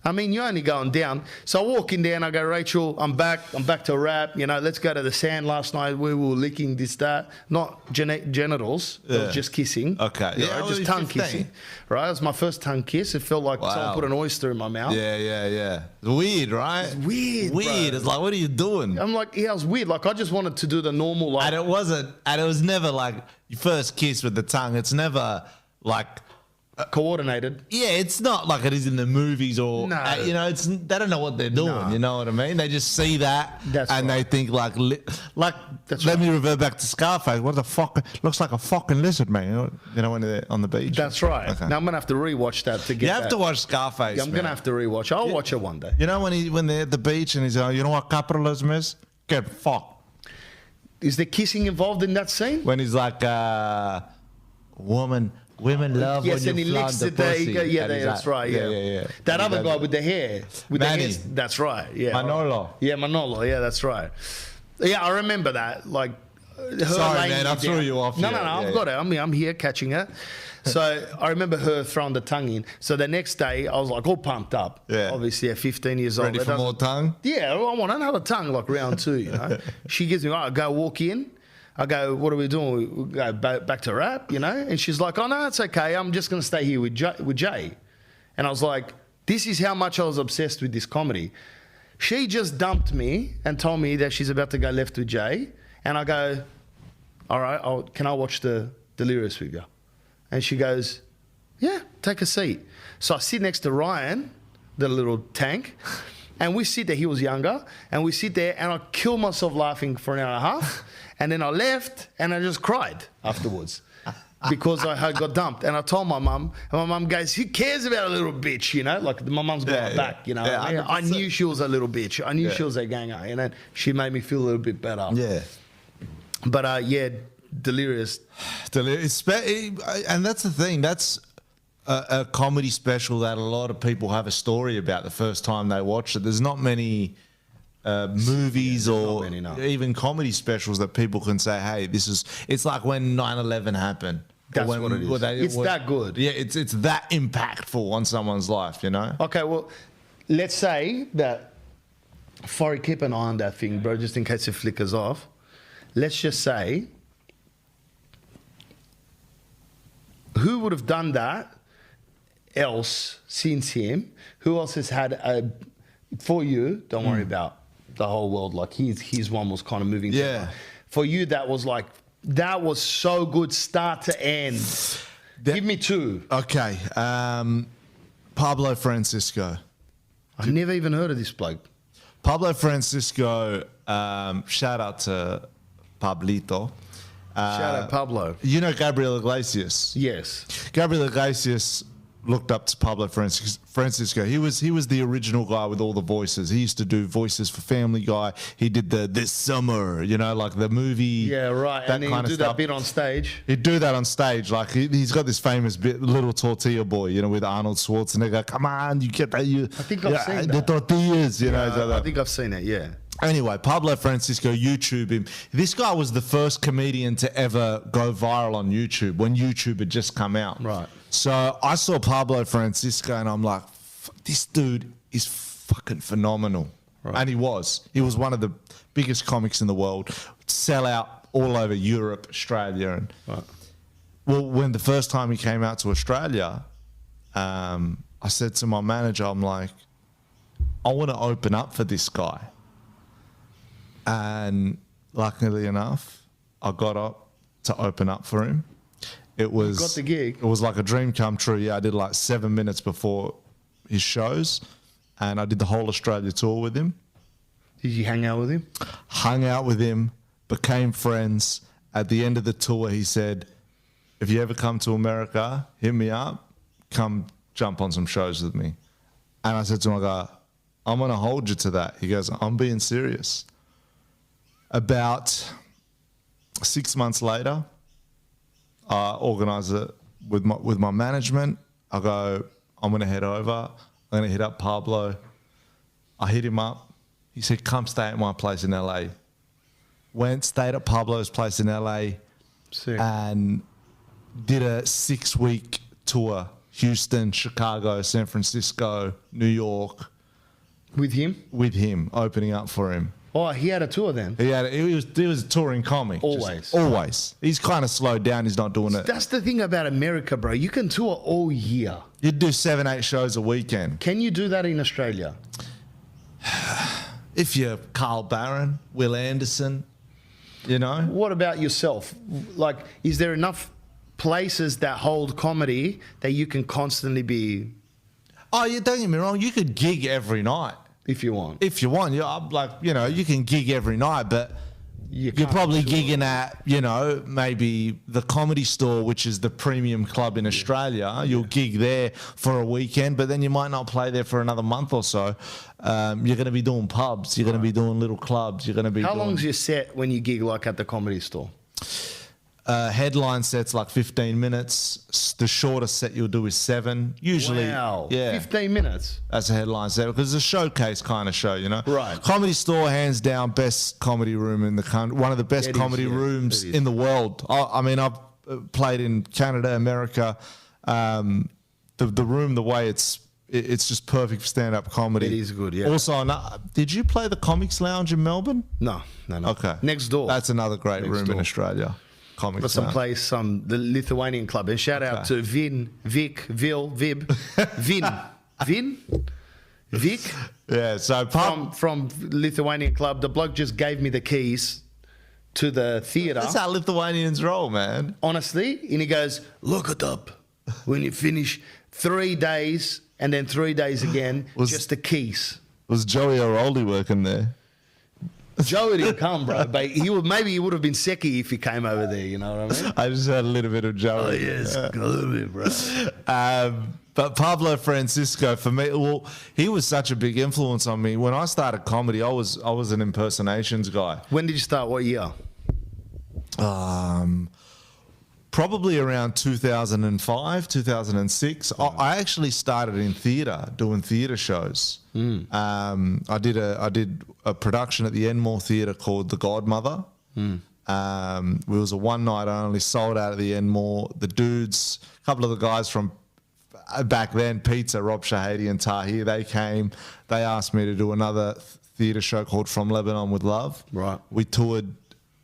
I mean, you're only going down. So I walk in there and I go, Rachel, I'm back to rap. Let's go to the sand last night. We were licking this, that. Not genitals. It was just kissing. Okay. Yeah, just tongue kissing. Right? It was my first tongue kiss. It felt like someone put an oyster in my mouth. Yeah. It's weird, right? It's weird, bro. It's like, what are you doing? I'm like, yeah, it was weird. Like, I just wanted to do the normal, like... And it was never like your first kiss with the tongue. It's never like... coordinated. Yeah, it's not like it is in the movies or they don't know what they're doing. No. You know what I mean? They just see that they think let me revert back to Scarface. What the fuck? Looks like a fucking lizard, man. You know when they're on the beach. That's right. Okay. Now I'm gonna have to rewatch that to get. You have to watch Scarface. Yeah, I'm gonna have to rewatch. I'll watch it one day. You know when they're at the beach and he's you know what capitalism is? Get fucked. Is there kissing involved in that scene? When he's like, Women love yes, when and you he licks flaunt the it. pussy. That's right. Yeah. That other guy with the hair, with Manny. the hair. That's right. Yeah. Manolo. Yeah, Manolo. Yeah, that's right. Yeah, I remember that. Like, her sorry, laying man, I me threw down. you off. No, Yeah, I've got it. I'm here catching it. So I remember her throwing the tongue in. So the next day, I was like all pumped up. Yeah. Obviously, at 15 years old. Ready for more tongue? Yeah, I want another tongue, like round 2, She gives me, I go walk in. I go, what are we doing? We go back to rap, And she's like, oh, no, it's okay. I'm just going to stay here with Jay. And I was like, this is how much I was obsessed with this comedy. She just dumped me and told me that she's about to go left with Jay. And I go, all right, can I watch the Delirious with you? And she goes, yeah, take a seat. So I sit next to Ryan, the little tank, and we sit there. He was younger. And we sit there, and I kill myself laughing for an hour and a half. And then I left, and I just cried afterwards because I had got dumped. And I told my mum, and my mum goes, who cares about a little bitch, Like, my mum's got my back, I knew she was a little bitch. I knew she was a ganger, and then she made me feel a little bit better. Yeah. But, delirious. And that's the thing. That's a comedy special that a lot of people have a story about the first time they watch it. There's not many movies or even comedy specials that people can say, hey, this is... It's like when 9/11 happened. That's what it is. It's that good. Yeah, it's that impactful on someone's life, you know? Okay, well, let's say that... Forry, keep an eye on that thing, bro, just in case it flickers off. Let's just say... Who would have done that else since him? Who else has had a... For you, don't worry about the whole world. Like, his one was kind of moving. Yeah. For you, that was like... That was so good, start to end. Give me two. Okay. Pablo Francisco. I've never even heard of this bloke. Pablo Francisco, shout out to Pablito. Shout out Pablo. You know Gabriel Iglesias? Yes. Gabriel Iglesias looked up to Pablo Francisco. He was the original guy with all the voices. He used to do voices for Family Guy. He did the This Summer, you know, like the movie. Yeah, right. That and then kind he'd of do stuff. that bit on stage. He'd do that on stage. Like he's got this famous bit, Little Tortilla Boy, you know, with Arnold Schwarzenegger. Come on, you get that. I think I've seen the that. tortillas, you know. I think I've seen it, yeah. Anyway, Pablo Francisco, YouTube him. This guy was the first comedian to ever go viral on YouTube when YouTube had just come out. Right. So I saw Pablo Francisco and I'm like, this dude is fucking phenomenal. Right. And he was. He was one of the biggest comics in the world. Sell out all over Europe, Australia. And right. Well, when the first time he came out to Australia, I said to my manager, I'm like, I want to open up for this guy. And luckily enough, I got up to open up for him. It was... You got the gig? It was like a dream come true. Yeah, I did like 7 minutes before his shows, and I did the whole Australia tour with him. Did you hang out with him? Hung out with him, became friends. At the end of the tour, he said, if you ever come to America, hit me up, come jump on some shows with me. And I said to him, I go, I'm going to hold you to that. He goes, I'm being serious. About 6 months later, I organise it with my management. I go, I'm going to head over. I'm going to hit up Pablo. I hit him up. He said, come stay at my place in LA. Went, stayed at Pablo's place in LA. Sick. And did a 6-week tour. Houston, Chicago, San Francisco, New York. With him? With him, opening up for him. Oh, he had a tour then? He was a touring comic. Always. Always. He's kind of slowed down. He's not doing it. That's the thing about America, bro. You can tour all year. You'd do 7-8 shows a weekend. Can you do that in Australia? If you're Carl Barron, Will Anderson, you know. What about yourself? Like, is there enough places that hold comedy that you can constantly be... Oh, yeah, don't get me wrong. You could gig every night. If you want. If you want. Yeah, like, you know, you can gig every night, but you're probably gigging at, you know, maybe the Comedy Store, which is the premium club in Australia. You'll gig there for a weekend, but then you might not play there for another month or so. You're going to be doing pubs. You're going to be doing little clubs. You're going to be How long's your set when you gig, like, at the Comedy Store? Headline set's like 15 minutes. The shortest set you'll do is 7. Usually, wow. Yeah, 15 minutes. That's a headline set because it's a showcase kind of show, you know. Right. Comedy Store, hands down, best comedy room in the country. One of the best comedy rooms in the world. I mean, I've played in Canada, America. The room, the way it's just perfect for stand-up comedy. It is good, yeah. Also, did you play the Comics Lounge in Melbourne? No. Okay. Next door. That's another great room in Australia. But some place, the Lithuanian club. And shout out to Vin, Vic, Vil, Vib, Vin, Vic. Yeah, so from Lithuanian club. The bloke just gave me the keys to the theatre. That's how Lithuanians roll, man. Honestly. And he goes, look it up when you finish 3 days and then 3 days again, just the keys. Was Joey O'Reilly working there? Joey didn't come, bro, but maybe he would have been Seki if he came over there, you know what I mean? I just heard a little bit of Joey. Oh, yes, a little bit, bro. But Pablo Francisco, for me, well, he was such a big influence on me. When I started comedy, I was an impersonations guy. When did you start? What year? Probably around 2005, 2006. I actually started in theatre, doing theatre shows. I did a production at the Enmore Theatre called The Godmother. It was a one night only, sold out at the Enmore. The dudes, a couple of the guys from back then, Pizza, Rob Shahady and Tahir, they came. They asked me to do another theatre show called From Lebanon with Love. Right. We toured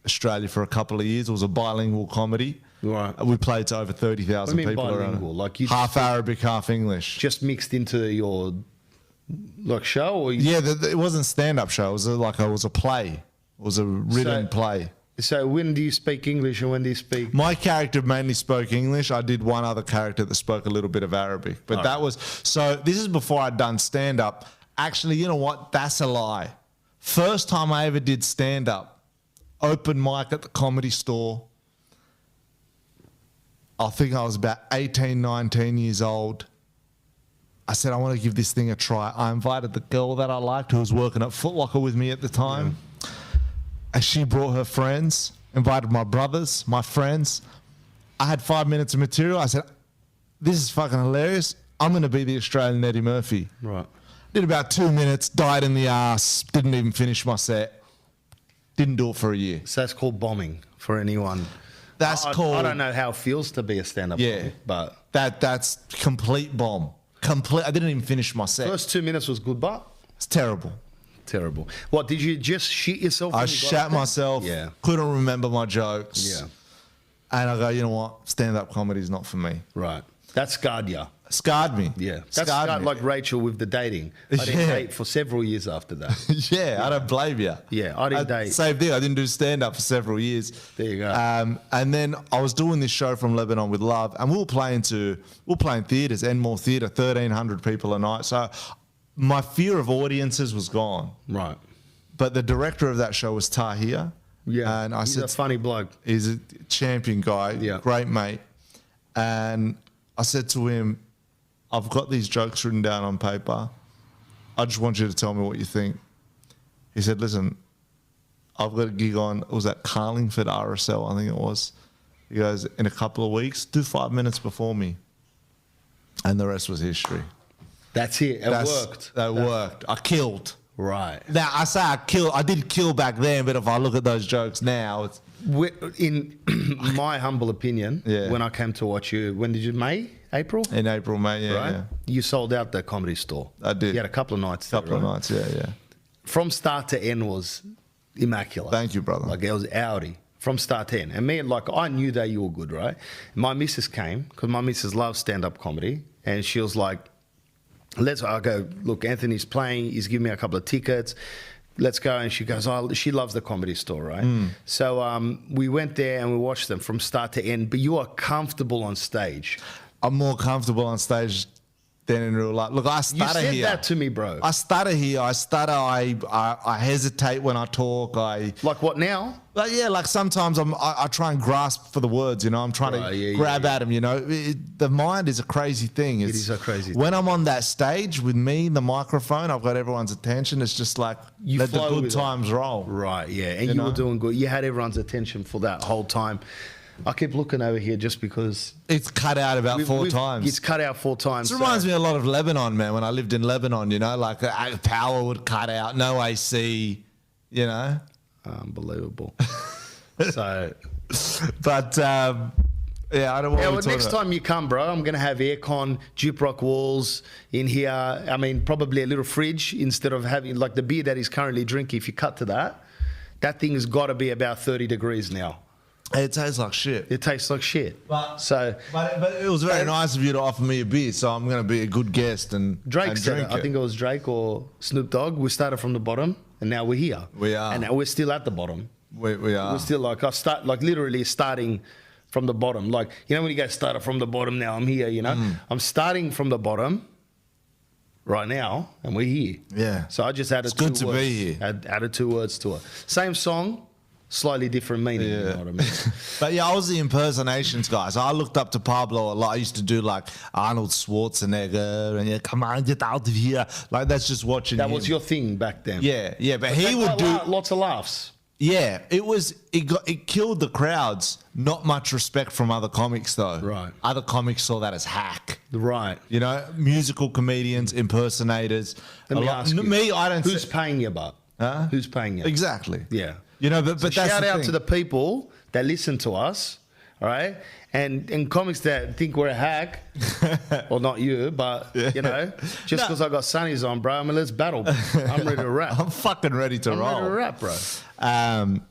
Australia for a couple of years. It was a bilingual comedy. Right. We played to over 30,000 people bilingual? around. Like you half Arabic, half English. just mixed into your show, or Yeah, it wasn't stand-up show. It was it was a play. It was a written play. So when do you speak English and when do you speak? My character mainly spoke English. I did one other character that spoke a little bit of Arabic. But that was... So this is before I'd done stand-up. Actually, you know what? That's a lie. First time I ever did stand-up, open mic at the Comedy Store. I think I was about 18, 19 years old. I said, I want to give this thing a try. I invited the girl that I liked who was working at Foot Locker with me at the time. Yeah. And she brought her friends, invited my brothers, my friends. I had 5 minutes of material. I said, this is fucking hilarious. I'm going to be the Australian Eddie Murphy. Right. Did about 2 minutes, died in the ass, didn't even finish my set. Didn't do it for a year. So that's called bombing for anyone. That's called... I don't know how it feels to be a stand-up comic, but... That's complete bomb. I didn't even finish my set. First 2 minutes was good, but... It's terrible. Terrible. What, did you just shit yourself? I shat myself. Yeah. Couldn't remember my jokes. Yeah. And I go, you know what? Stand-up comedy is not for me. Right. That scarred you. Scarred me. Yeah. That's scarred me. Like Rachel with the dating. I didn't date for several years after that. Yeah, I don't blame you. Yeah, I didn't date. Same thing. I didn't do stand-up for several years. There you go. And then I was doing this show From Lebanon with Love, and we were playing theatres, Enmore Theatre, 1,300 people a night. So my fear of audiences was gone. Right. But the director of that show was Tahir. Yeah. And he's a funny bloke. He's a champion guy. Yeah. Great mate. And I said to him, I've got these jokes written down on paper. I just want you to tell me what you think. He said, listen, I've got a gig on, it was at Carlingford RSL, I think it was. He goes, in a couple of weeks, do 5 minutes before me. And the rest was history. That's it. It worked. That worked. I killed. Right. Now, I say I did kill back then, but if I look at those jokes now, it's... In my humble opinion, when I came to watch you, when did you, April? In April, May, yeah. Right? Yeah. You sold out the Comedy Store. I did. You had a couple of nights there, Couple of nights, yeah. From start to end was immaculate. Thank you, brother. Like, it was Audi. From start to end. And me, like, I knew that you were good, right? My missus came, because my missus loves stand-up comedy, and she was like, I go, look, Anthony's playing, he's giving me a couple of tickets, let's go. And she goes, oh, she loves the Comedy Store, right? So we went there and we watched them from start to end, but you are comfortable on stage. I'm more comfortable on stage than in real life. Look, I stutter here. You said that to me, bro. I stutter here. I stutter. I hesitate when I talk. Like what now? Like sometimes I try and grasp for the words, you know. I'm trying to grab at them, you know. The mind is a crazy thing. It is a crazy thing. When I'm on that stage with me, the microphone, I've got everyone's attention. It's just like, let the good times roll. Right, yeah. And you were doing good. You had everyone's attention for that whole time. I keep looking over here just because... It's cut out about four times. It's cut out 4 times. It reminds me a lot of Lebanon, man, when I lived in Lebanon, you know, like power would cut out, no AC, you know. Unbelievable. So... But, I don't want to next time you come, bro, I'm going to have aircon, Gyprock walls in here. I mean, probably a little fridge instead of having, like the beer that he's currently drinking, if you cut to that thing has got to be about 30 degrees now. It tastes like shit. It tastes like shit. But it was very nice of you to offer me a beer, so I'm going to be a good guest and Drake said drink it. I think it was Drake or Snoop Dogg. We started from the bottom, and now we're here. We are. And now we're still at the bottom. We are. We're still literally starting from the bottom. Like, you know when you go started from the bottom, now I'm here, you know? I'm starting from the bottom right now, and we're here. Yeah. So I just added it's good to be here. Added 2 words to it. Same song, slightly different meaning, you know what I mean? But yeah, I was the impersonations guy. So I looked up to Pablo a lot. I used to do like Arnold Schwarzenegger and come on, get out of here. Like that's just watching That him. was your thing back then. Yeah, but he would do... Lots of laughs. Yeah, it killed the crowds. Not much respect from other comics though. Right. Other comics saw that as hack. Right. You know, musical comedians, impersonators. Let me ask you. Me, I don't. Who's paying you, but? Huh? Who's paying you? Exactly. Yeah. You know, but that's shout the out thing. to the people that listen to us, all right? And comics that think we're a hack, well, not you, but, you know, just because I got sunnies on, bro, I mean, let's battle. I'm ready to rap. I'm fucking ready to I'm roll. ready to rap, bro. Um,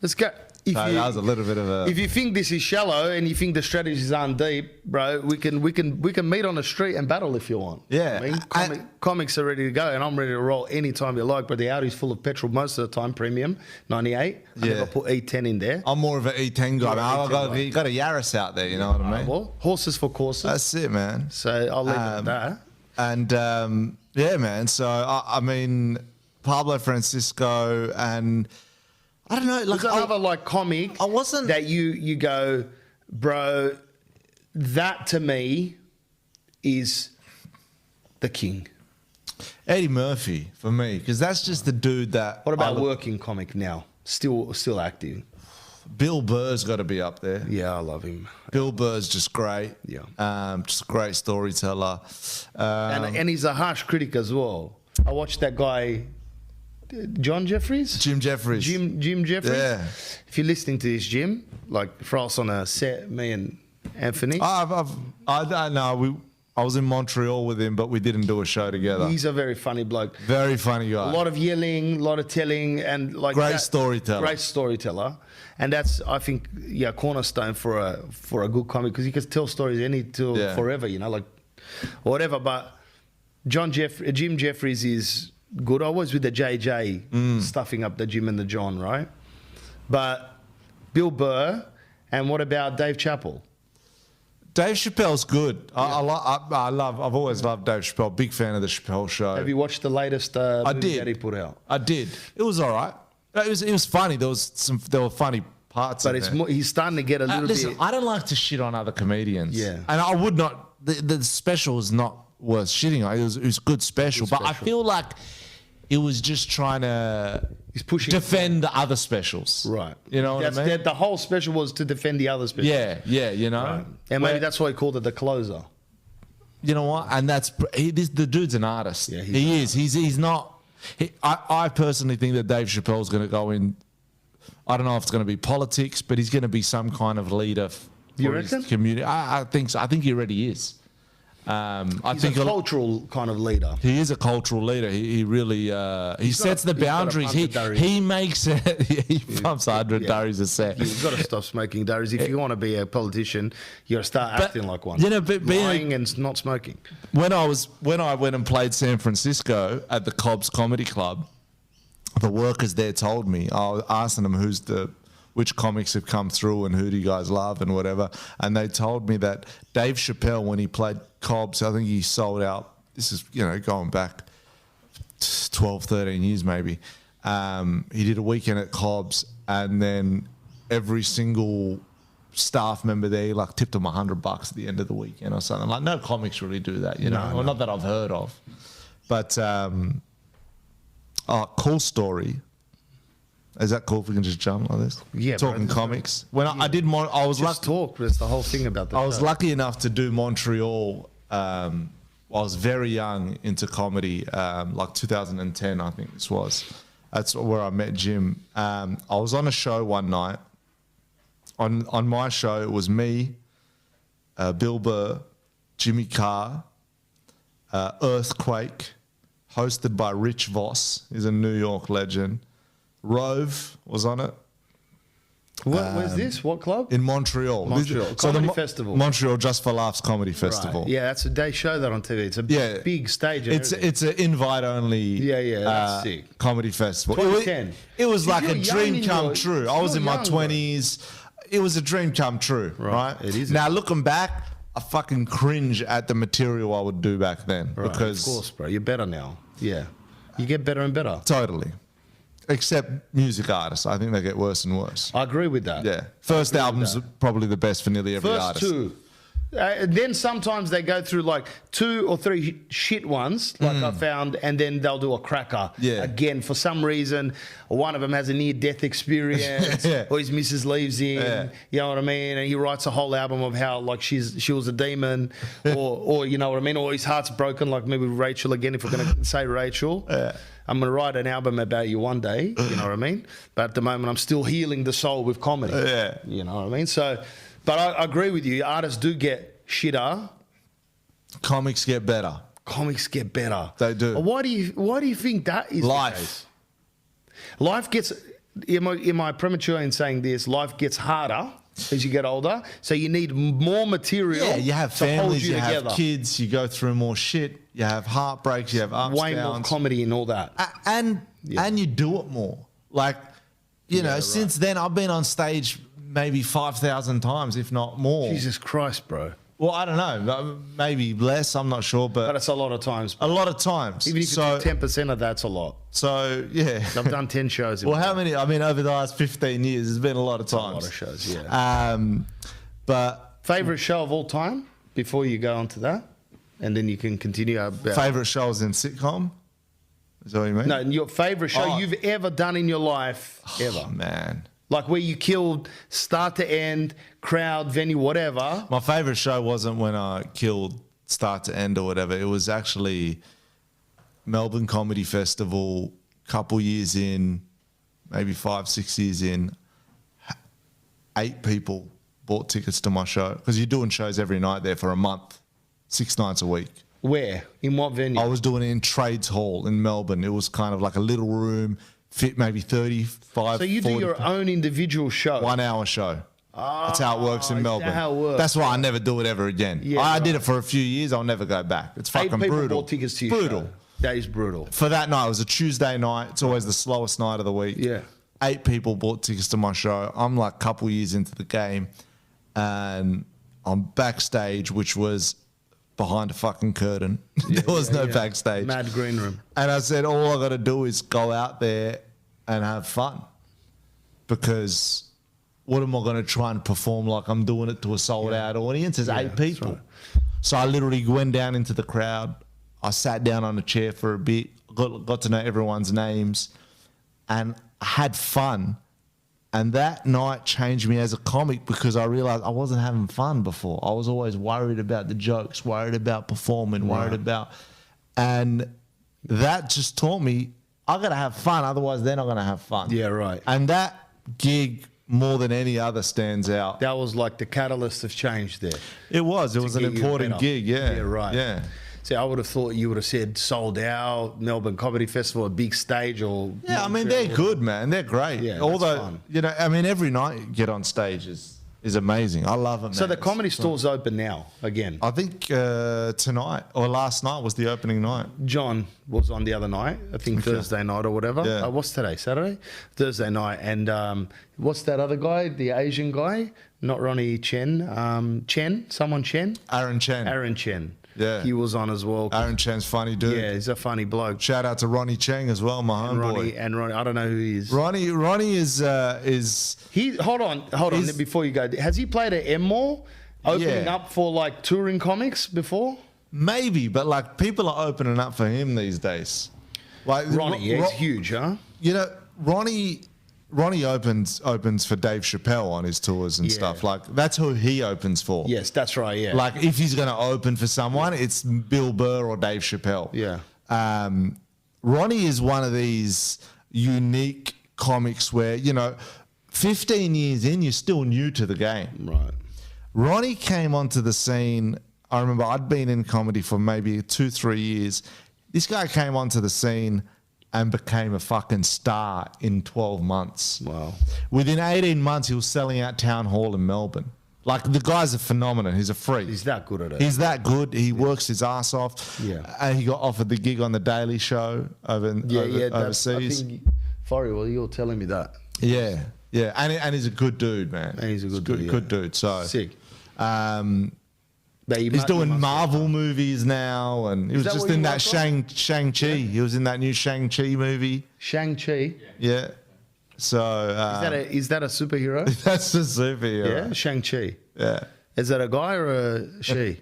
Let's go. If so you, that was a little bit of a. if you think this is shallow and you think the strategies aren't deep, bro, we can meet on the street and battle if you want. Yeah. I mean, comics are ready to go, and I'm ready to roll anytime you like. But the Audi's full of petrol most of the time, premium 98. I Yeah. never put E10 in there. I'm more of an E10 guy. You're an You got a Yaris out there, you know what I mean? Well, horses for courses. That's it, man. So I'll leave it at that. And yeah, man. So I mean, Pablo Francisco, and I don't know. Like There's another like comic. I wasn't- that you go, bro. That to me is the king. Eddie Murphy for me, because that's just the dude that. What about I look- working comic now? Still active. Bill Burr's got to be up there. Yeah, I love him. Bill Burr's just great. Yeah. Just a great storyteller. And he's a harsh critic as well. I watched that guy, John Jeffries? Jim Jeffries. Jim Jeffries? Yeah. If you're listening to this, Jim, like for us on a set, me and Anthony, I don't know. I was in Montreal with him, but we didn't do a show together. he's a very funny bloke. Very funny guy. A lot of yelling, a lot of telling, and like Great storyteller. Great storyteller, and that's I think cornerstone for a good comic because he can tell stories forever, you know, like whatever. But Jim Jeffries is good. I was with the JJ stuffing up the Jim and the John, right? But Bill Burr, and what about Dave Chappelle? Dave Chappelle's good. I've always loved Dave Chappelle. Big fan of the Chappelle Show. Have you watched the latest movie that he put out? I did. It was all right. It was funny. There were funny parts. But in it's there. more, he's starting to get a little Listen, bit. I don't like to shit on other comedians. Yeah. And I would not. The special is not worth shitting on. It was a good special, but I special. feel like it was just trying to He's pushing defend the other specials. Right. You know what I mean? The whole special was to defend the other special. Yeah. You know. Right. And maybe that's why he called it the closer. You know what? And the dude's an artist. Yeah, he is. He's not. I personally think that Dave Chappelle's going to go in. I don't know if it's going to be politics, but he's going to be some kind of leader You for his reckon? community. I think so. I think he already is. I He's think a cultural kind of leader. he is a cultural leader. He really he sets the he's got a boundaries. pump of durries. He makes it. He pumps 100 durries a set. You've got to stop smoking durries. If you want to be a politician, you got to start acting like one. you know, but being lying and not smoking. when I went and played San Francisco at the Cobb's Comedy Club, the workers there told me, I was asking them which comics have come through and who do you guys love and whatever, and they told me that Dave Chappelle, when he played Cobb's, I think he sold out. This is going back 12, 13 years maybe. He did a weekend at Cobb's, and then every single staff member there like tipped him $100 at the end of the weekend or something. Like no comics really do that, No. Well, not that I've heard of. But cool story. Is that cool if we can just jump like this? Yeah, Talking bro. comics. When I did I was Just talk. That's the whole thing about that. I was lucky enough to do Montreal. I was very young into comedy, like 2010, I think this was. That's where I met Jim. I was on a show one night. On my show, it was me, Bill Burr, Jimmy Carr, Earthquake, hosted by Rich Voss, he's a New York legend. Rove was on it. Where's this? What club? In Montreal. Montreal. Comedy Festival. Montreal Just for Laughs Comedy Festival. Right. Yeah, they show that on TV. It's a big stage. And It's everything. an invite only. That's sick. Comedy festival. 2010. It was like You're a young dream in come your- true. I was you're in my young, bro. 20s. It was a dream come true, right? It is. Now looking back, I fucking cringe at the material I would do back then Right, because of course, bro. You're better now. Yeah. You get better and better. totally. Except music artists, I think they get worse and worse. I agree with that. Yeah, first album's probably the best for nearly every First artist. two. Then sometimes they go through like 2 or 3 shit ones, like I found, and then they'll do a cracker. Yeah. Again, for some reason, one of them has a near-death experience, Yeah. or his missus leaves him. Yeah. You know what I mean? And he writes a whole album of how like she was a demon, or you know what I mean? Or his heart's broken, like maybe Rachel again. If we're gonna say Rachel, I'm gonna write an album about you one day. You know what I mean? But at the moment, I'm still healing the soul with comedy. Yeah. You know what I mean? So. But I agree with you. Artists do get shitter. Comics get better. Comics get better. They do. Why do you think that is Life. the case? Life gets. Am I premature in saying this? Life gets harder as you get older. So you need more material. Yeah, you have to hold families, you together. have kids, you go through more shit, you have heartbreaks, you have ups, Way more downs. comedy and all that. And you do it more. Like, you know, right. since then I've been on stage maybe 5,000 times, if not more. Jesus Christ, bro. Well, I don't know, maybe less, I'm not sure, But but it's a lot of times. a lot of times. Even if you do 10% of that's a lot. So, yeah. I've done 10 shows. Well, how many? I mean, over the last 15 years, there's been a lot of times. A lot of shows, yeah. But Favorite show of all time? Before you go on to that, and then you can continue. favourite shows in sitcom? Is that what you mean? No, your favorite show Oh. you've ever done in your life, ever. Oh, man. Like where you killed start to end, crowd, venue, whatever. My favourite show wasn't when I killed start to end or whatever. It was actually Melbourne Comedy Festival, couple years in, maybe 5-6 years in. 8 people bought tickets to my show because you're doing shows every night there for a month, 6 nights a week. Where? In what venue? I was doing it in Trades Hall in Melbourne. It was kind of like a little room, fit maybe 35, So you do 40 your own individual show. 1 hour show. That's how it works in is that Melbourne. how it works? That's why I never do it ever again. Yeah, I right. did it for a few years. I'll never go back. It's 8 fucking people brutal. bought tickets to your brutal. show. That is brutal. For that night, it was a Tuesday night. It's always the slowest night of the week. Yeah. 8 people bought tickets to my show. I'm like a couple years into the game, and I'm backstage, which was behind a fucking curtain. There was no backstage. Mad green room. And I said, all I got to do is go out there and have fun. Because what am I going to try and perform like I'm doing it to a sold out audience? There's 8 people. right. So I literally went down into the crowd. I sat down on a chair for a bit, got to know everyone's names, and I had fun. And that night changed me as a comic because I realized I wasn't having fun before. I was always worried about the jokes, worried about performing, worried about... And that just taught me I got to have fun, otherwise they're not going to have fun. Yeah, right. And that gig, more than any other, stands out. That was like the catalyst of change there. It was an get you important better. gig, yeah. Yeah, right. Yeah. See, I would have thought you would have said sold out, Melbourne Comedy Festival, a big stage, or Yeah, I mean, they're good, man. They're great. Yeah, that's Although, fun. you know, I mean, every night you get on stage is amazing. I love it, man. So the It's comedy fun. store's open now again. I think tonight or last night was the opening night. John was on the other night, I think Thursday night or whatever. Yeah. What's today? Saturday? Thursday night. And what's that other guy? The Asian guy? Not Ronnie Chen. Chen? Someone Chen? Aaron Chen. Aaron Chen. Yeah. He was on as well. Aaron Chen's funny dude. Yeah, he's a funny bloke. Shout out to Ronnie Cheng as well, my homeboy. Ronnie, I don't know who he is. Ronnie is He hold on He's- before you go. Has he played at Emmore opening Yeah. up for like touring comics before? maybe, but like people are opening up for him these days. Like Ronnie, yeah, he's huge, huh? You know, Ronnie opens for Dave Chappelle on his tours and Yeah. stuff. Like that's who he opens for. Yes, that's right, yeah. Like if he's going to open for someone, it's Bill Burr or Dave Chappelle. Yeah. Ronnie is one of these unique comics where, you know, 15 years in, you're still new to the game. Right. Ronnie came onto the scene. I remember I'd been in comedy for maybe 2-3 years. This guy came onto the scene and became a fucking star in 12 months. Wow. Within 18 months, he was selling out Town Hall in Melbourne. Like, the guy's a phenomenon. He's a freak. He's that good at it. He's that good. He works his ass off. Yeah. And he got offered the gig on The Daily Show overseas. I think, Forry, well, you're telling me that. Yeah. Yeah. And he's a good dude, man. And he's a good dude, yeah. Good dude. So Sick. he's doing Marvel movies now, and he was that just what you in that work on? Shang-Chi. He was in that new Shang-Chi movie. Shang-Chi. Yeah. So Is that a superhero? that's the superhero. Yeah, Shang-Chi. Yeah. Is that a guy or a she?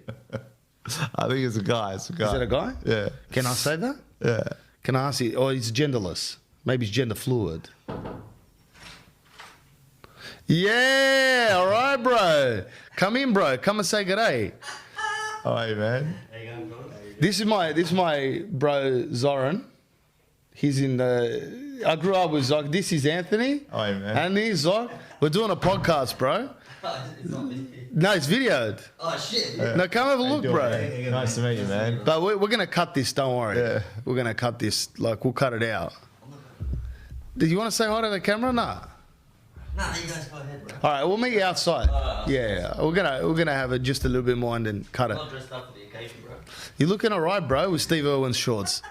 I think it's a guy. It's a guy. Is it a guy? Yeah. Can I say that? Yeah. Can I ask you? Or he's genderless. Maybe he's gender fluid. Yeah, all right, bro. Come in, bro. Come and say g'day. Oh, hey, man. This is my bro Zoran. He's in the. I grew up with Zoc. This is Anthony. Oh, hey, man. And he's Zoc. We're doing a podcast, bro. It's not video. No, it's videoed. Oh shit. No, come have a look, bro. Nice to meet you, man. But we're gonna cut this. Don't worry. Yeah. We're gonna cut this. Like we'll cut it out. Did you want to say hi to the camera? Nah. Nah, you guys go ahead, bro. All right, we'll meet you outside. Yeah, we're gonna have it just a little bit more and then cut it. I'm not dressed up for the occasion, bro. You're looking alright, bro, with Steve Irwin's shorts.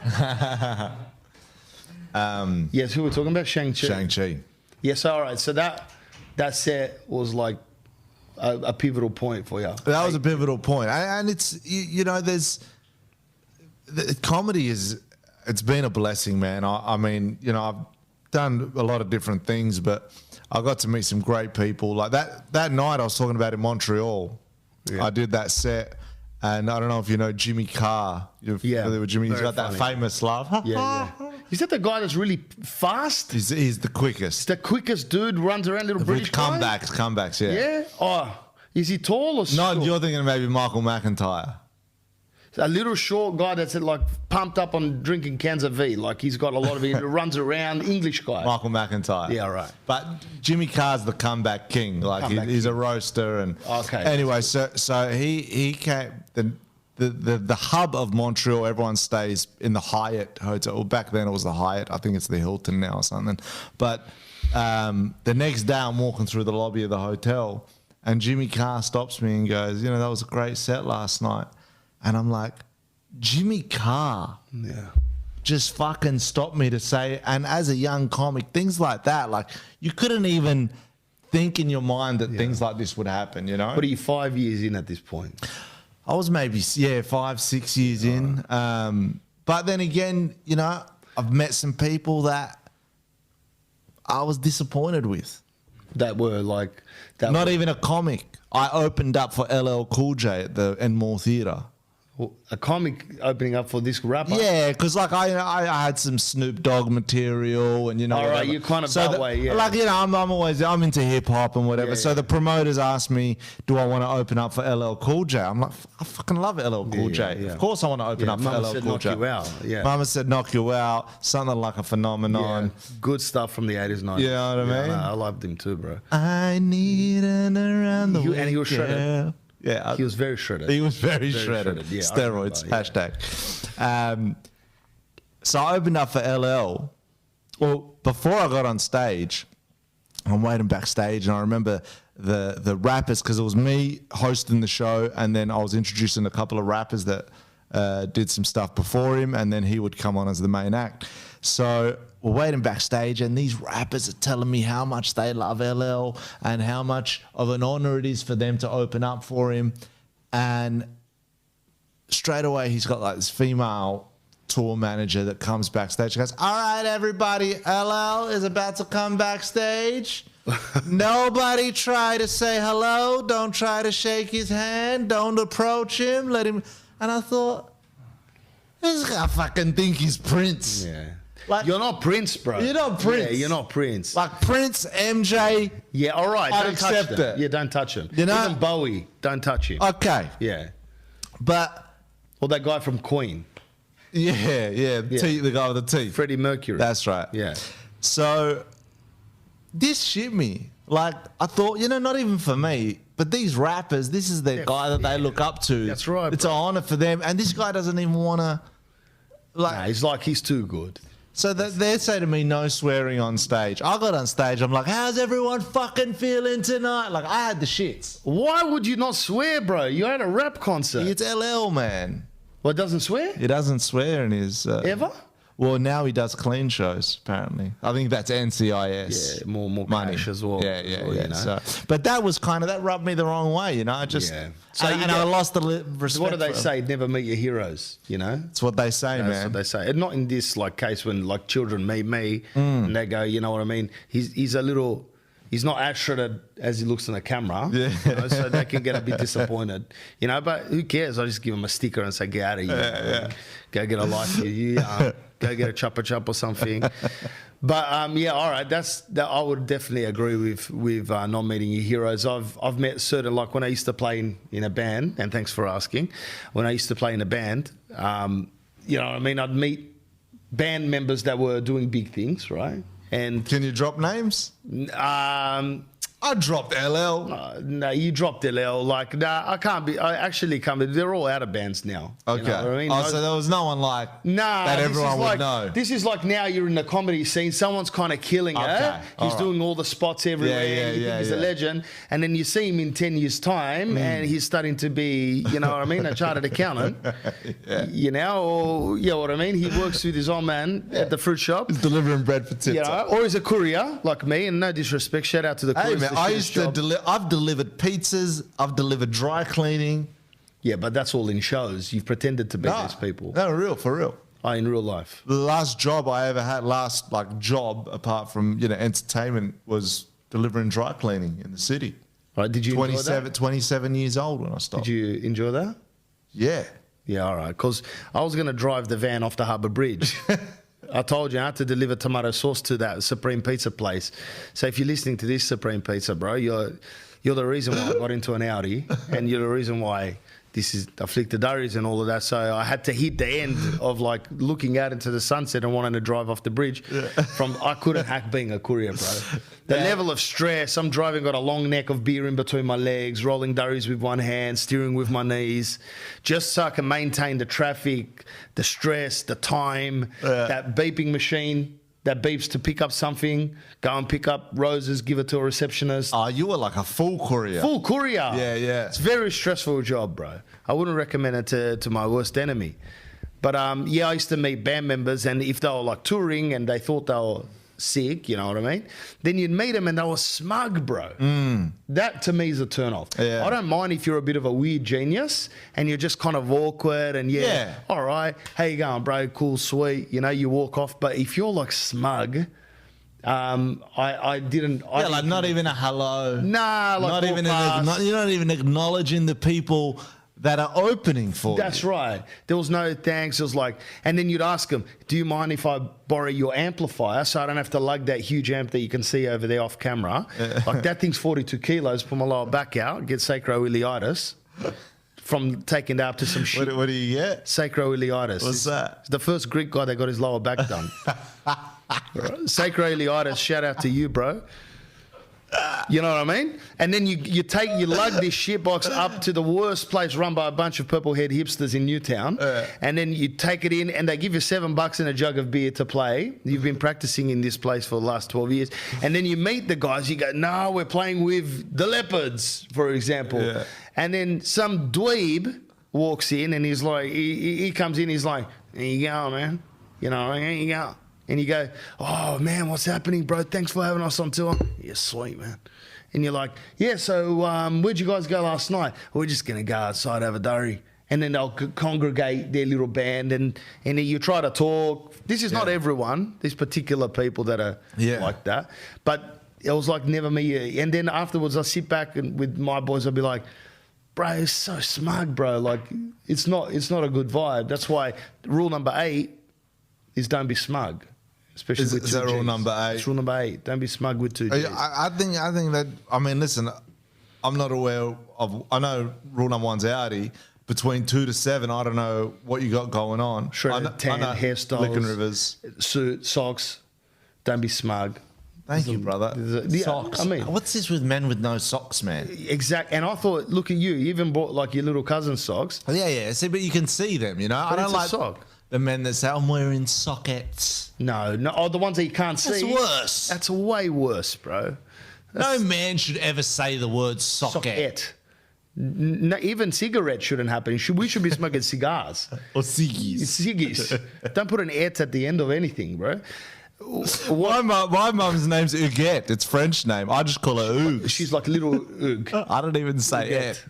Yes, who we're talking about? Shang-Chi. Shang-Chi. Yes, all right. So that set was like a pivotal point for you. That was a pivotal point. And it's, you know, comedy it's been a blessing, man. I mean, you know, I've done a lot of different things, but I got to meet some great people. Like that night I was talking about in Montreal, I did that set. And I don't know if you know Jimmy Carr. You're familiar with Jimmy? He's Very got that funny. famous laugh. Yeah. Is that the guy that's really fast? He's the quickest. The quickest dude runs around, little British With comebacks, yeah. Yeah. Oh, is he tall or short? No, you're thinking maybe Michael McIntyre. A little short guy that's like pumped up on drinking cans of V. Like he's got a lot of it. Runs around. English guy. Michael McIntyre. Yeah, right. But Jimmy Carr's the comeback king. Like he's a roaster and Okay. Anyway, so he came the hub of Montreal. Everyone stays in the Hyatt Hotel. Well, back then it was the Hyatt. I think it's the Hilton now or something. But the next day I'm walking through the lobby of the hotel, and Jimmy Carr stops me and goes, "You know, that was a great set last night." And I'm like, Jimmy Carr just fucking stopped me to say, and as a young comic, things like that, like you couldn't even think in your mind that things like this would happen, you know? What are you 5 years in at this point? I was maybe, 5, 6 years in. But then again, you know, I've met some people that I was disappointed with. That were like... Not even a comic. I opened up for LL Cool J at the Enmore Theatre. A comic opening up for this rapper? Yeah, because like I had some Snoop Dogg material, and you know. All right, whatever. you're kind of that way, yeah. Like, you know, I'm into hip hop and whatever. Yeah, So yeah. the promoters asked me, do I want to open up for LL Cool J? I'm like, I fucking love LL Cool J. yeah. Of course I want to open up for Mama LL said Cool knock J. you out. Yeah. Mama said knock you out. Something like a phenomenon. Yeah. Good stuff from the 80s, 90s. You know what I mean? I loved him too, bro. I need an around the And he was shredded. girl. Yeah, He was very shredded. He was very shredded. Yeah, I Steroids, remember, hashtag. So I opened up for LL. Well, before I got on stage, I'm waiting backstage, and I remember the rappers, because it was me hosting the show, and then I was introducing a couple of rappers that did some stuff before him, and then he would come on as the main act. So we're waiting backstage, and these rappers are telling me how much they love LL and how much of an honor it is for them to open up for him. And straight away, he's got like this female tour manager that comes backstage. She goes, "All right, everybody, LL is about to come backstage. Nobody try to say hello. Don't try to shake his hand. Don't approach him. Let him." And I thought, this guy fucking think he's Prince. Yeah. Like, You're not Prince, bro. You're not Prince. Yeah, you're not Prince. like Prince, MJ. Yeah, all right. I'd Don't touch accept them. it. Yeah, don't touch him. You know? Even Bowie, don't touch him. Okay. Yeah. But Or that guy from Queen, yeah. The guy with the teeth. Freddie Mercury. That's right. Yeah. So this shit me. Like, I thought, you know, not even for me, but these rappers, this is the guy that they look up to. That's right, It's bro. an honor for them. And this guy doesn't even want to, like, Nah, he's like, he's too good. so they say to me, no swearing on stage. I got on stage, I'm like, how's everyone fucking feeling tonight? Like, I had the shits. Why would you not swear, bro? You're at a rap concert. It's LL, man. Well, it doesn't swear? He doesn't swear in his... Ever? Well, now he does clean shows, apparently. I think that's NCIS. Yeah, more money. cash as well. Yeah. You know? So, but that was kind of, that rubbed me the wrong way, you know? I just, Yeah. so So you and I lost the respect. What do they for him. say? Never meet your heroes, you know? That's what they say, That's man. what they say. And not in this like case when like children meet me and they go, you know what I mean? He's a little he's not as shredded as he looks on the camera. Yeah. You know, so they can get a bit disappointed. You know, but who cares? I just give him a sticker and say, get out of here. Go get a life here. Go get a chopper or something. But yeah, all right. I would definitely agree with not meeting your heroes. I've met certain, like when I used to play in a band, and thanks for asking. When I used to play in a band, you know what I mean? I'd meet band members that were doing big things, right? And Can you drop names? I dropped LL. no, you dropped LL. Like, nah, I can't be. I actually can't be. They're all out of bands now. Okay. You know what I mean? So there was no one like that everyone would know. This is like now you're in the comedy scene. Someone's kind of killing it. Okay, He's all doing all the spots everywhere. You think he's a legend. And then you see him in 10 years' time and he's starting to be, you know what I mean, a chartered accountant. You know, or, you know what I mean? He works with his old man at the fruit shop. He's delivering bread for TikTok. You know, or he's a courier like me. And no disrespect, shout out to the couriers. Hey, man, I used to I've delivered pizzas. I've delivered dry cleaning. Yeah, but that's all in shows. You've pretended to be these people. No, for real. In real life. The last job I ever had, job apart from entertainment, was delivering dry cleaning in the city. Right? Did you enjoy that? 27 years old when I stopped. Did you enjoy that? Yeah. Yeah, all right. Because I was going to drive the van off the Harbour Bridge. I told you I had to deliver tomato sauce to that Supreme Pizza place. So if you're listening to this Supreme Pizza, bro, you're the reason why I got into an Audi, and you're the reason why I flicked the durries and all of that. So I had to hit the end of like looking out into the sunset and wanting to drive off the bridge. I couldn't hack being a courier, bro. The level of stress. I'm driving, got a long neck of beer in between my legs, rolling durries with one hand, steering with my knees, just so I can maintain the traffic, the stress, the time, that beeping machine that beeps to pick up something, go and pick up roses, give it to a receptionist. Oh, you were like a full courier. Full courier. Yeah. It's a very stressful job, bro. I wouldn't recommend it to my worst enemy. But yeah, I used to meet band members, and if they were like touring and they thought they were sick, you know what I mean? Then you'd meet them and they were smug, bro. That to me is a turn off. Yeah. I don't mind if you're a bit of a weird genius and you're just kind of awkward and all right, how you going, bro? Cool, sweet. You know, you walk off. But if you're like smug, I didn't. Like not even a hello. Nah, like you're not even acknowledging the people that are opening for you. That's right. There was no thanks. It was like, and then you'd ask them, do you mind if I borrow your amplifier so I don't have to lug that huge amp that you can see over there off camera? Like that thing's 42 kilos, pull my lower back out, get sacroiliitis from taking that up to some shit. What do you get? Sacroiliitis. What's that? It's the first Greek guy that got his lower back done. Sacroiliitis, shout out to you, bro. You know what I mean? And then you lug this shitbox up to the worst place run by a bunch of purple head hipsters in Newtown, and then you take it in and they give you $7 and a jug of beer to play. You've been practicing in this place for the last 12 years. And then you meet the guys, you go, no, we're playing with the Leopards, for example. Yeah. And then some dweeb walks in and he's like, he comes in, he's like, there you go, man. You know, there you go. And you go, oh, man, what's happening, bro? Thanks for having us on tour. Yeah, sweet, man. And you're like, yeah, so where'd you guys go last night? We're just going to go outside, have a durry. And then they'll congregate their little band and you try to talk. This is not everyone. There's particular people that are like that. But it was like never me. And then afterwards I sit back and with my boys, I'll be like, bro, it's so smug, bro. Like, it's not a good vibe. That's why rule number 8 is don't be smug. Especially with is that rule number 8? It's rule number 8. Don't be smug with 2 Gs. I think that, I mean, listen, I'm not aware of, I know rule number 1's Audi. Between 2 to 7, I don't know what you got going on. Shredded tan, hairstyles, Licking Rivers, suit, socks. Don't be smug. Thank you, brother. Socks. I mean, what's this with men with no socks, man? Exactly. And I thought, look at you. You even bought like your little cousin's socks. Oh, yeah. See, but you can see them, you know. But I don't like sock. The men that say, I'm wearing sockets. No. Oh, the ones that you can't see. That's worse. That's way worse, bro. No man should ever say the word socket. No, even cigarettes shouldn't happen. We should be smoking cigars. Or ciggies. Ciggies. Don't put an et at the end of anything, bro. My mum's name's Huguette. It's French name. I just call her Hugues. She's like little Hug. I don't even say it.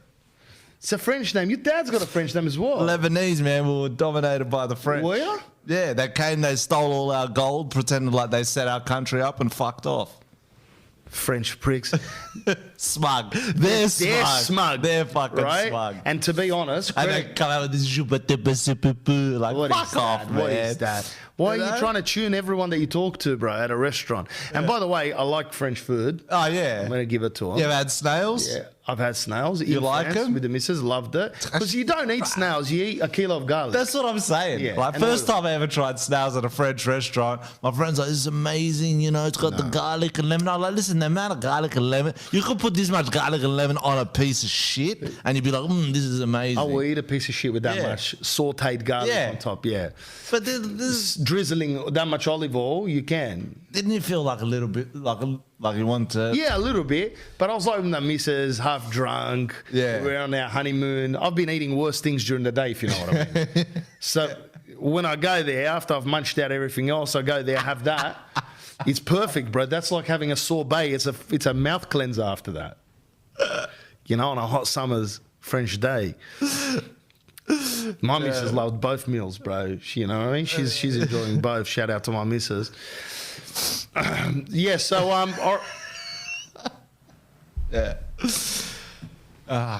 It's a French name. Your dad's got a French name as well. Lebanese, man. We were dominated by the French. Were you? Yeah, they came, they stole all our gold, pretended like they set our country up and fucked off. French pricks. Smug. They're smug. They're fucking right? smug. And to be honest, And they come out with this like, what fuck is off, that? man. What is that? Why You are you know? trying to tune everyone that you talk to, bro, at a restaurant? And by the way, I like French food. Oh, yeah. I'm going to give it to them. You ever had snails? Yeah, I've had snails. You in like France them? with the missus, loved it. Because you don't eat snails, you eat a kilo of garlic. That's what I'm saying. Yeah, Like, and first time I ever tried snails at a French restaurant, my friend's like, this is amazing, you know, it's got the garlic and lemon. I'm like, listen, the amount of garlic and lemon, you could put this much garlic and lemon on a piece of shit and you'd be like, this is amazing. I will eat a piece of shit with that Yeah. much sauteed garlic Yeah. on top, yeah. But this, Drizzling that much olive oil, you can. didn't you feel like a little bit, like you want to? Yeah, a little bit. But I was like with the missus, half drunk. Yeah. We're on our honeymoon. I've been eating worse things during the day, if you know what I mean. So when I go there, after I've munched out everything else, I go there, have that. It's perfect, bro. That's like having a sorbet. It's a mouth cleanser after that. You know, on a hot summer's French day. My missus loved both meals, bro. You know what I mean? She's enjoying both. Shout out to my missus. Yeah, so Yeah.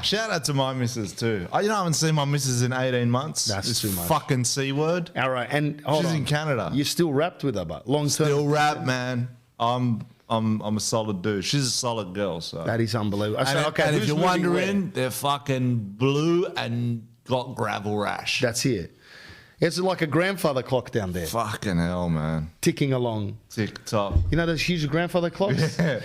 Shout out to my missus too. I haven't seen my missus in 18 months. That's this too much. fucking C word. all right, and hold She's on. in Canada. You're still wrapped with her, but long term. Still rap, man. I'm a solid dude. She's a solid girl. So. That is unbelievable. And, So, okay, and if who's you're moving wondering, where? they're fucking blue and got gravel rash. That's it. It's like a grandfather clock down there, Fucking hell, man. ticking along. Tick tock. You know those huge grandfather clocks? Yeah.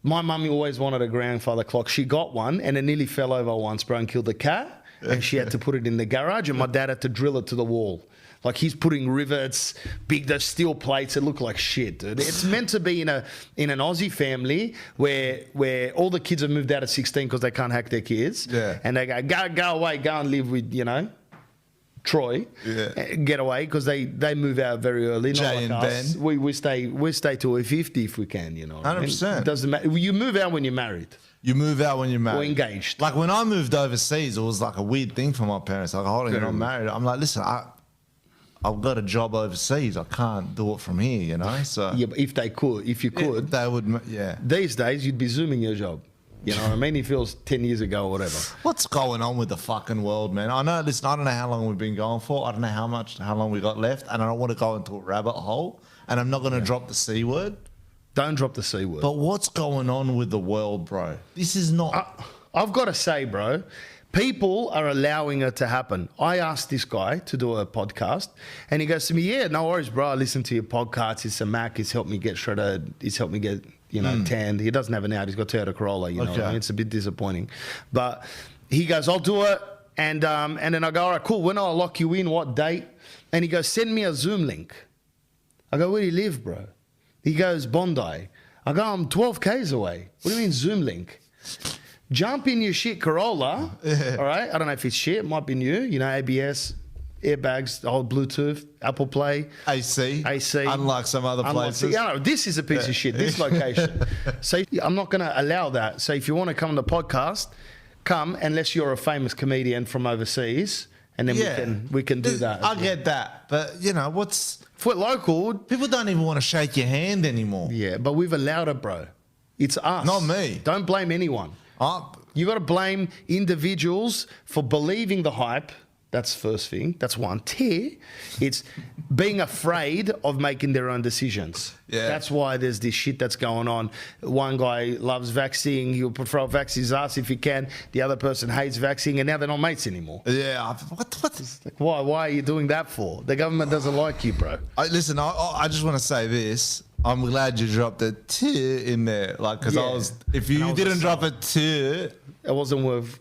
My mummy always wanted a grandfather clock. She got one, and it nearly fell over once, bro, and killed a cat. And she had to put it in the garage, and my dad had to drill it to the wall. Like he's putting rivets, those steel plates. It look like shit, dude. It's meant to be in an Aussie family where all the kids have moved out at 16 because they can't hack their kids. Yeah. And they go away, go and live with Troy. Yeah. Get away because they move out very early. Not Jay like and us. Ben. We stay till we're 50 if we can. 100%. It doesn't matter. You move out when you're married. You move out when you're married. Or engaged. Like when I moved overseas, it was like a weird thing for my parents. Like, hold on, you're not married. I'm like, listen, I've got a job overseas. I can't do it from here, So Yeah, but if you could, they would. Yeah. these days you'd be zooming your job. You know what I mean? If it was 10 years ago or whatever. What's going on with the fucking world, man? I know. Listen, I don't know how long we've been going for. I don't know how long we got left, and I don't want to go into a rabbit hole. And I'm not going to drop the C word. Don't drop the C word. But what's going on with the world, bro? This is not. I've got to say, bro, people are allowing it to happen. I asked this guy to do a podcast, and he goes to me, yeah, no worries, bro. I listen to your podcast. It's a Mac. It's helped me get shredded. It's helped me get, tanned. He doesn't have an out. He's got Toyota Corolla, you know what I mean? It's a bit disappointing. But he goes, I'll do it. And then I go, all right, cool. When I'll lock you in, what date? And he goes, send me a Zoom link. I go, where do you live, bro? He goes, Bondi. I go, I'm 12 Ks away. What do you mean Zoom link? Jump in your shit Corolla, all right? I don't know if it's shit. It might be new. ABS, airbags, the whole Bluetooth, Apple Play. AC. Unlike some other places. Yeah, no, this is a piece of shit, this location. So I'm not going to allow that. So if you want to come on the podcast, come unless you're a famous comedian from overseas, and then we can do that. I get that. But, If we're local, people don't even want to shake your hand anymore. yeah, but we've allowed it, bro. It's us. Not me. Don't blame anyone. You got to blame individuals for believing the hype. That's first thing. That's one. Two, it's being afraid of making their own decisions. Yeah. That's why there's this shit that's going on. One guy loves vaccine. He'll prefer vax his ass if he can. The other person hates vaccine, and now they're not mates anymore. Yeah. What? Like, why are you doing that for? The government doesn't like you, bro. Listen, I just want to say this. I'm glad you dropped a tear in there. Because if you didn't drop a tear. It wasn't worth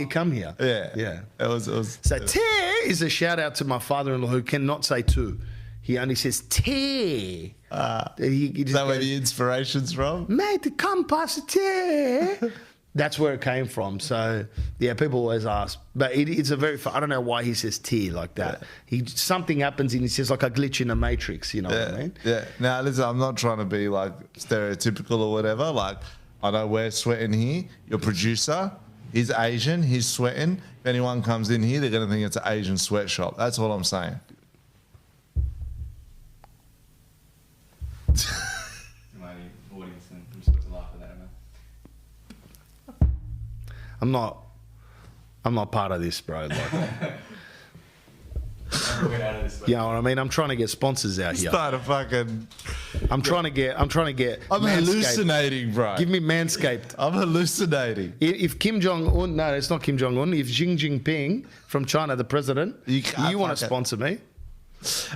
come here. Yeah. It was. So tear is a shout out to my father-in-law who cannot say two. He only says tear. Is that where the inspiration's from? Mate, come past the tear. That's where it came from. So yeah, people always ask, but it's a very. I don't know why he says tear like that. Something happens and he says like a glitch in the matrix. You know what I mean? Yeah. Now listen, I'm not trying to be like stereotypical or whatever. Like I know we're sweating here. Your producer. He's Asian, he's sweating. If anyone comes in here, they're going to think it's an Asian sweatshop. That's all I'm saying. My audience and I'm supposed to laugh. I'm not part of this, bro. Like, you know what I mean? I'm trying to get sponsors out here. Start a fucking. I'm trying to get. I'm Manscaped. hallucinating, bro. Give me Manscaped. I'm hallucinating. If Kim Jong Un, no, it's not Kim Jong Un. If Xi Jinping from China, the president, you want to sponsor me?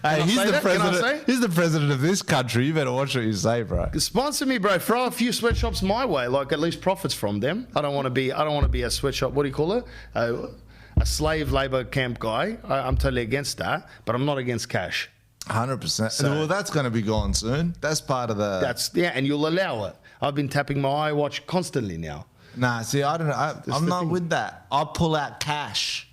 Hey, he's say the that? Can I president. say? He's the president of this country. You better watch what you say, bro. Sponsor me, bro. Throw a few sweatshops my way. Like at least profits from them. I don't want to be a sweatshop. What do you call it? A slave labor camp guy. I'm totally against that, but I'm not against cash. 100%. Well, that's going to be gone soon. That's part of the. And you'll allow it. I've been tapping my iWatch constantly now. Nah, see, I don't know. I'm not with that. I'll pull out cash.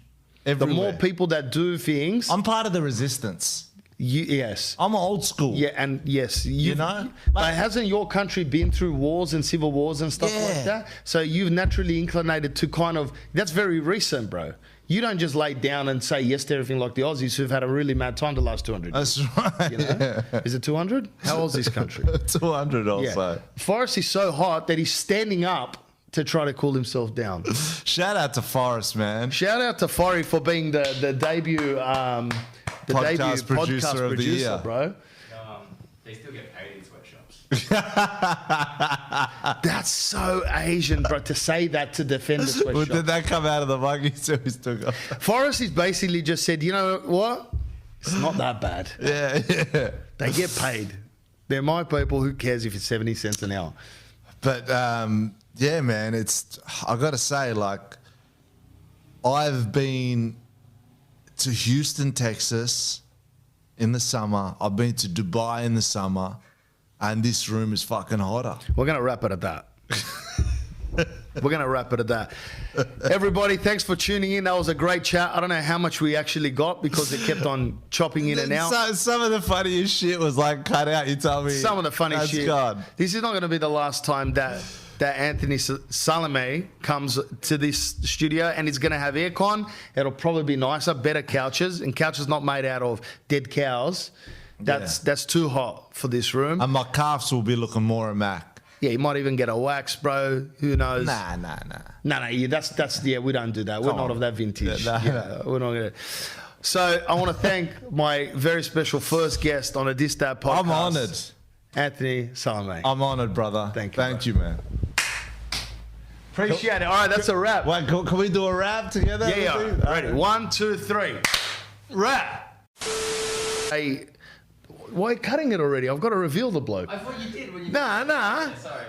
Everywhere. The more people that do things, I'm part of the resistance. yes. I'm old school. Yeah, and yes, You know? But hasn't your country been through wars and civil wars and stuff like that? So you've naturally inclinated to kind of, that's very recent, bro. You don't just lay down and say yes to everything like the Aussies who've had a really mad time the last 200 years. That's right. You know? Is it 200? How old is this country? 200 also. Forrest is so hot that he's standing up to try to cool himself down. Shout out to Forrest, man. Shout out to Forry for being the debut Podcast producer of the year. bro. They still get paid in sweatshops. That's so Asian, bro, to say that to defend the sweatshop. Well, did that come out of the mug? So he still got. Forrest has basically just said, you know what? It's not that bad. Yeah. They get paid. They're my people. Who cares if it's 70 cents an hour? But yeah, man, I got to say, like, I've been to Houston, Texas in the summer. I've been to Dubai in the summer, and this room is fucking hotter. We're going to wrap it at that. We're going to wrap it at that. Everybody, thanks for tuning in. That was a great chat. I don't know how much we actually got because it kept on chopping in and out. So, some of the funniest shit was like cut out. You tell me. Some of the funny that's shit. Gone. This is not going to be the last time that Anthony Salame comes to this studio, and it's going to have aircon. It'll probably be nicer, better couches, and couches not made out of dead cows. That's too hot for this room. And my calves will be looking more a Mac. Yeah, you might even get a wax, bro. Who knows? Nah. No. Yeah, that's we don't do that. We're not of that vintage. No. We're not gonna. So I want to thank my very special first guest on a This That podcast. I'm honoured. Anthony Salame. I'm honoured, brother. Thank you. Thank you, man. Appreciate it. All right, that's a wrap. Wait, can we do a rap together? Yeah. Ready? 1, 2, 3. Wrap. Hey, why are you cutting it already? I've got to reveal the bloke. I thought you did when you. Nah. Sorry.